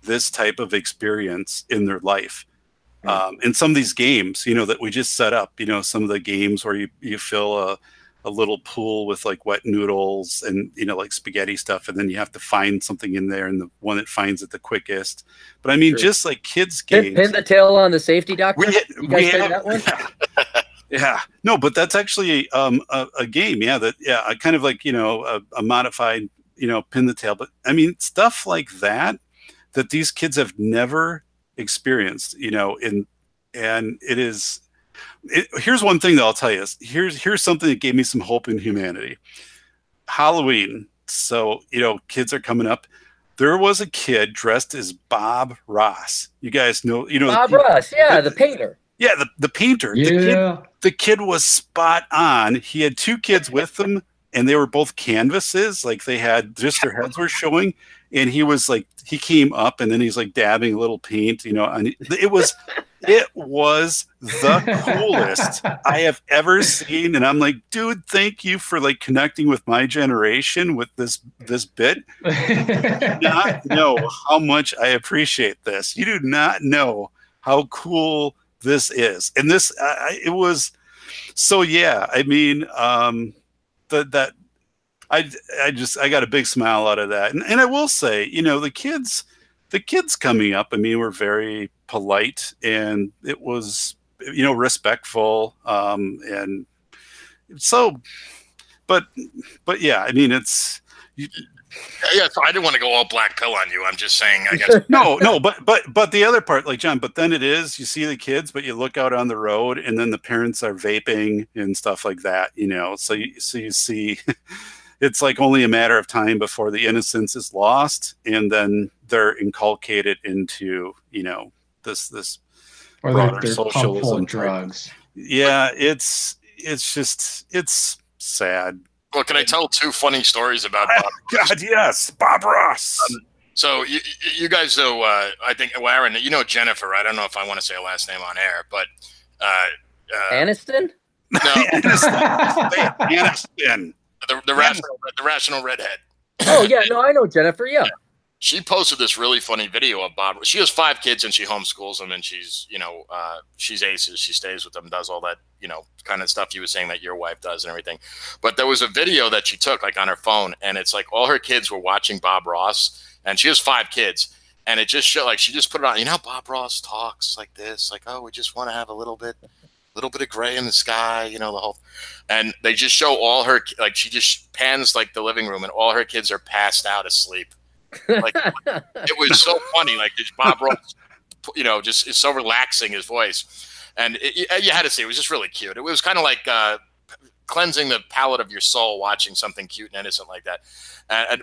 this type of experience in their life. And some of these games, you know, that we just set up, you know, some of the games where you fill a little pool with like wet noodles and, you know, like spaghetti stuff, and then you have to find something in there, and the one that finds it the quickest. But I mean, just like kids games. Pin the tail on the safety doctor. You guys played that one? Yeah, no, but that's actually a game. Yeah, I kind of like, you know, a modified, you know, pin the tail. But I mean, stuff like that these kids have never experienced, you know, and it is. Here's one thing that I'll tell you. Here's something that gave me some hope in humanity. Halloween. So, kids are coming up. There was a kid dressed as Bob Ross. You guys know, Bob Ross, yeah, the painter. Yeah, the painter. Yeah. The kid was spot on. He had two kids with him, and they were both canvases. Like they had just their heads were showing, and he was like, he came up, and then he's like dabbing a little paint, and it was the coolest I have ever seen. And I'm like, dude, thank you for like connecting with my generation with this bit. You do not know how much I appreciate this. You do not know how cool this is. And this, it was, so yeah, I mean, I got a big smile out of that. And I will say, the kids coming up, I mean, were very polite, and it was, respectful. And so, but yeah, I mean, it's, yeah, so I didn't want to go all black pill on you. I'm just saying, I guess. No, but the other part, like John, but then it is, you see the kids, but you look out on the road, and then the parents are vaping and stuff like that, so you see, it's like only a matter of time before the innocence is lost, and then they're inculcated into, this or broader they're socialism full of drugs. Yeah, it's sad. Well, can I tell two funny stories about Bob Ross? God, yes, Bob Ross. So you guys know, I think, well, Aaron, Jennifer. I don't know if I want to say her last name on air, but Aniston? No, Aniston. The rational redhead. Oh yeah, no, I know Jennifer. Yeah. She posted this really funny video of Bob. She has 5 kids and she homeschools them, and she's, she's aces. She stays with them, does all that, kind of stuff you were saying that your wife does and everything. But there was a video that she took like on her phone, and it's like all her kids were watching Bob Ross, and she has 5 kids, and it just showed, like, she just put it on. You know, Bob Ross talks like this, like, oh, we just want to have a little bit of gray in the sky, the whole, and they just show all her, like, she just pans like the living room, and all her kids are passed out asleep. Like, it was so funny. Like, Bob Ross, just is so relaxing, his voice, and you had to see, it was just really cute. It was kind of like cleansing the palate of your soul, watching something cute and innocent like that.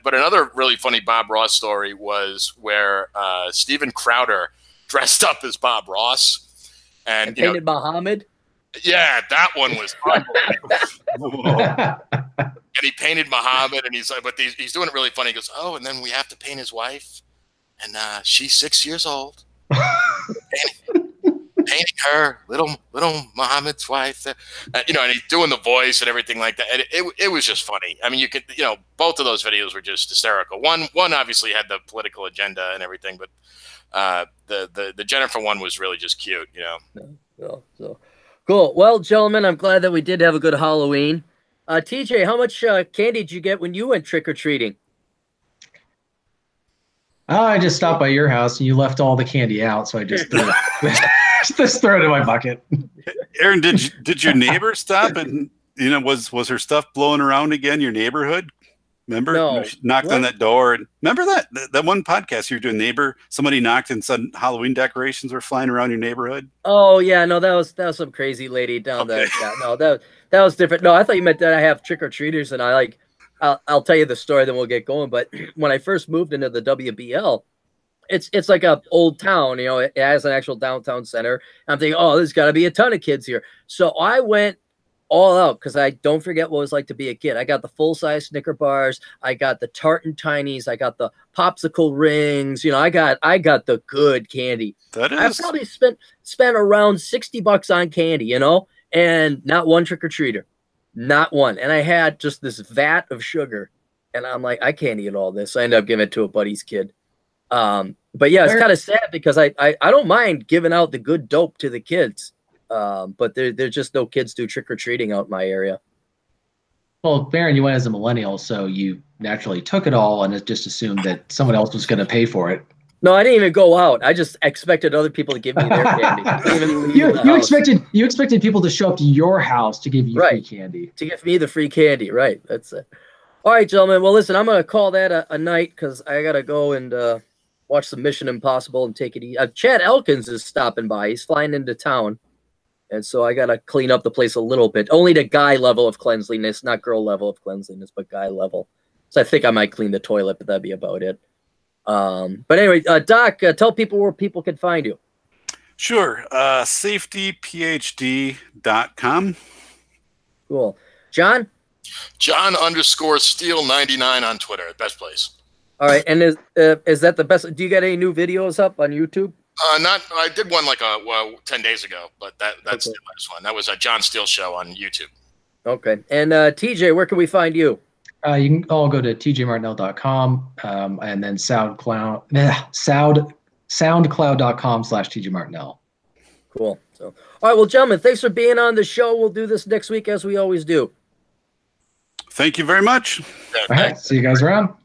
But another really funny Bob Ross story was where Steven Crowder dressed up as Bob Ross and painted Muhammad. Yeah, that one was unbelievable. And he painted Muhammad, and he's like, but he's doing it really funny. He goes, oh, and then we have to paint his wife, and she's 6 years old. painting her, little Muhammad's wife, and he's doing the voice and everything like that. And it was just funny. I mean, you could, both of those videos were just hysterical. One obviously had the political agenda and everything, but the Jennifer one was really just cute. So cool. Well, gentlemen, I'm glad that we did have a good Halloween. TJ, how much candy did you get when you went trick-or-treating? I just stopped by your house and you left all the candy out, so I just threw it in my bucket. Aaron, did your neighbor stop and was her stuff blowing around again? Your neighborhood? Remember? No. She knocked on that door, and remember that one podcast you were doing? Somebody knocked and said Halloween decorations were flying around your neighborhood. Oh yeah, no, that was some crazy lady down there. Yeah, no, that was different. No, I thought you meant that I have trick or treaters, and I'll tell you the story, then we'll get going. But when I first moved into the WBL, it's like a old town, it has an actual downtown center. I'm thinking, oh, there's got to be a ton of kids here. So I went all out because I don't forget what it was like to be a kid. I got the full-size Snicker bars, I got the Tartan Tinies, I got the popsicle rings. I got the good candy. That is, I probably spent around $60 on candy, and not one trick-or-treater. Not one. And I had just this vat of sugar, and I'm like, I can't eat all this. I ended up giving it to a buddy's kid. But yeah, it's kind of sad because I don't mind giving out the good dope to the kids. But there's just no kids do trick-or-treating out in my area. Well, Baron, you went as a millennial, so you naturally took it all and just assumed that someone else was going to pay for it. No, I didn't even go out. I just expected other people to give me their candy. You expected people to show up to your house to give you free candy. To give me the free candy, right. That's it. All right, gentlemen. Well, listen, I'm going to call that a night because I got to go and watch some Mission Impossible and take it easy. Chad Elkins is stopping by. He's flying into town. And so I got to clean up the place a little bit. Only to guy level of cleanliness, not girl level of cleanliness, but guy level. So I think I might clean the toilet, but that'd be about it. But anyway, Doc, tell people where people can find you. Sure. safetyphd.com. Cool. John? John_Steele99 on Twitter. Best place. All right. And is that the best? Do you got any new videos up on YouTube? I did one like 10 days ago, but that's the last one. That was a John Steele show on YouTube. Okay. And TJ, where can we find you? You can all go to tjmartinell.com and then soundcloud.com/tjmartinell. Cool. So, all right. Well, gentlemen, thanks for being on the show. We'll do this next week as we always do. Thank you very much. All right. See you guys around.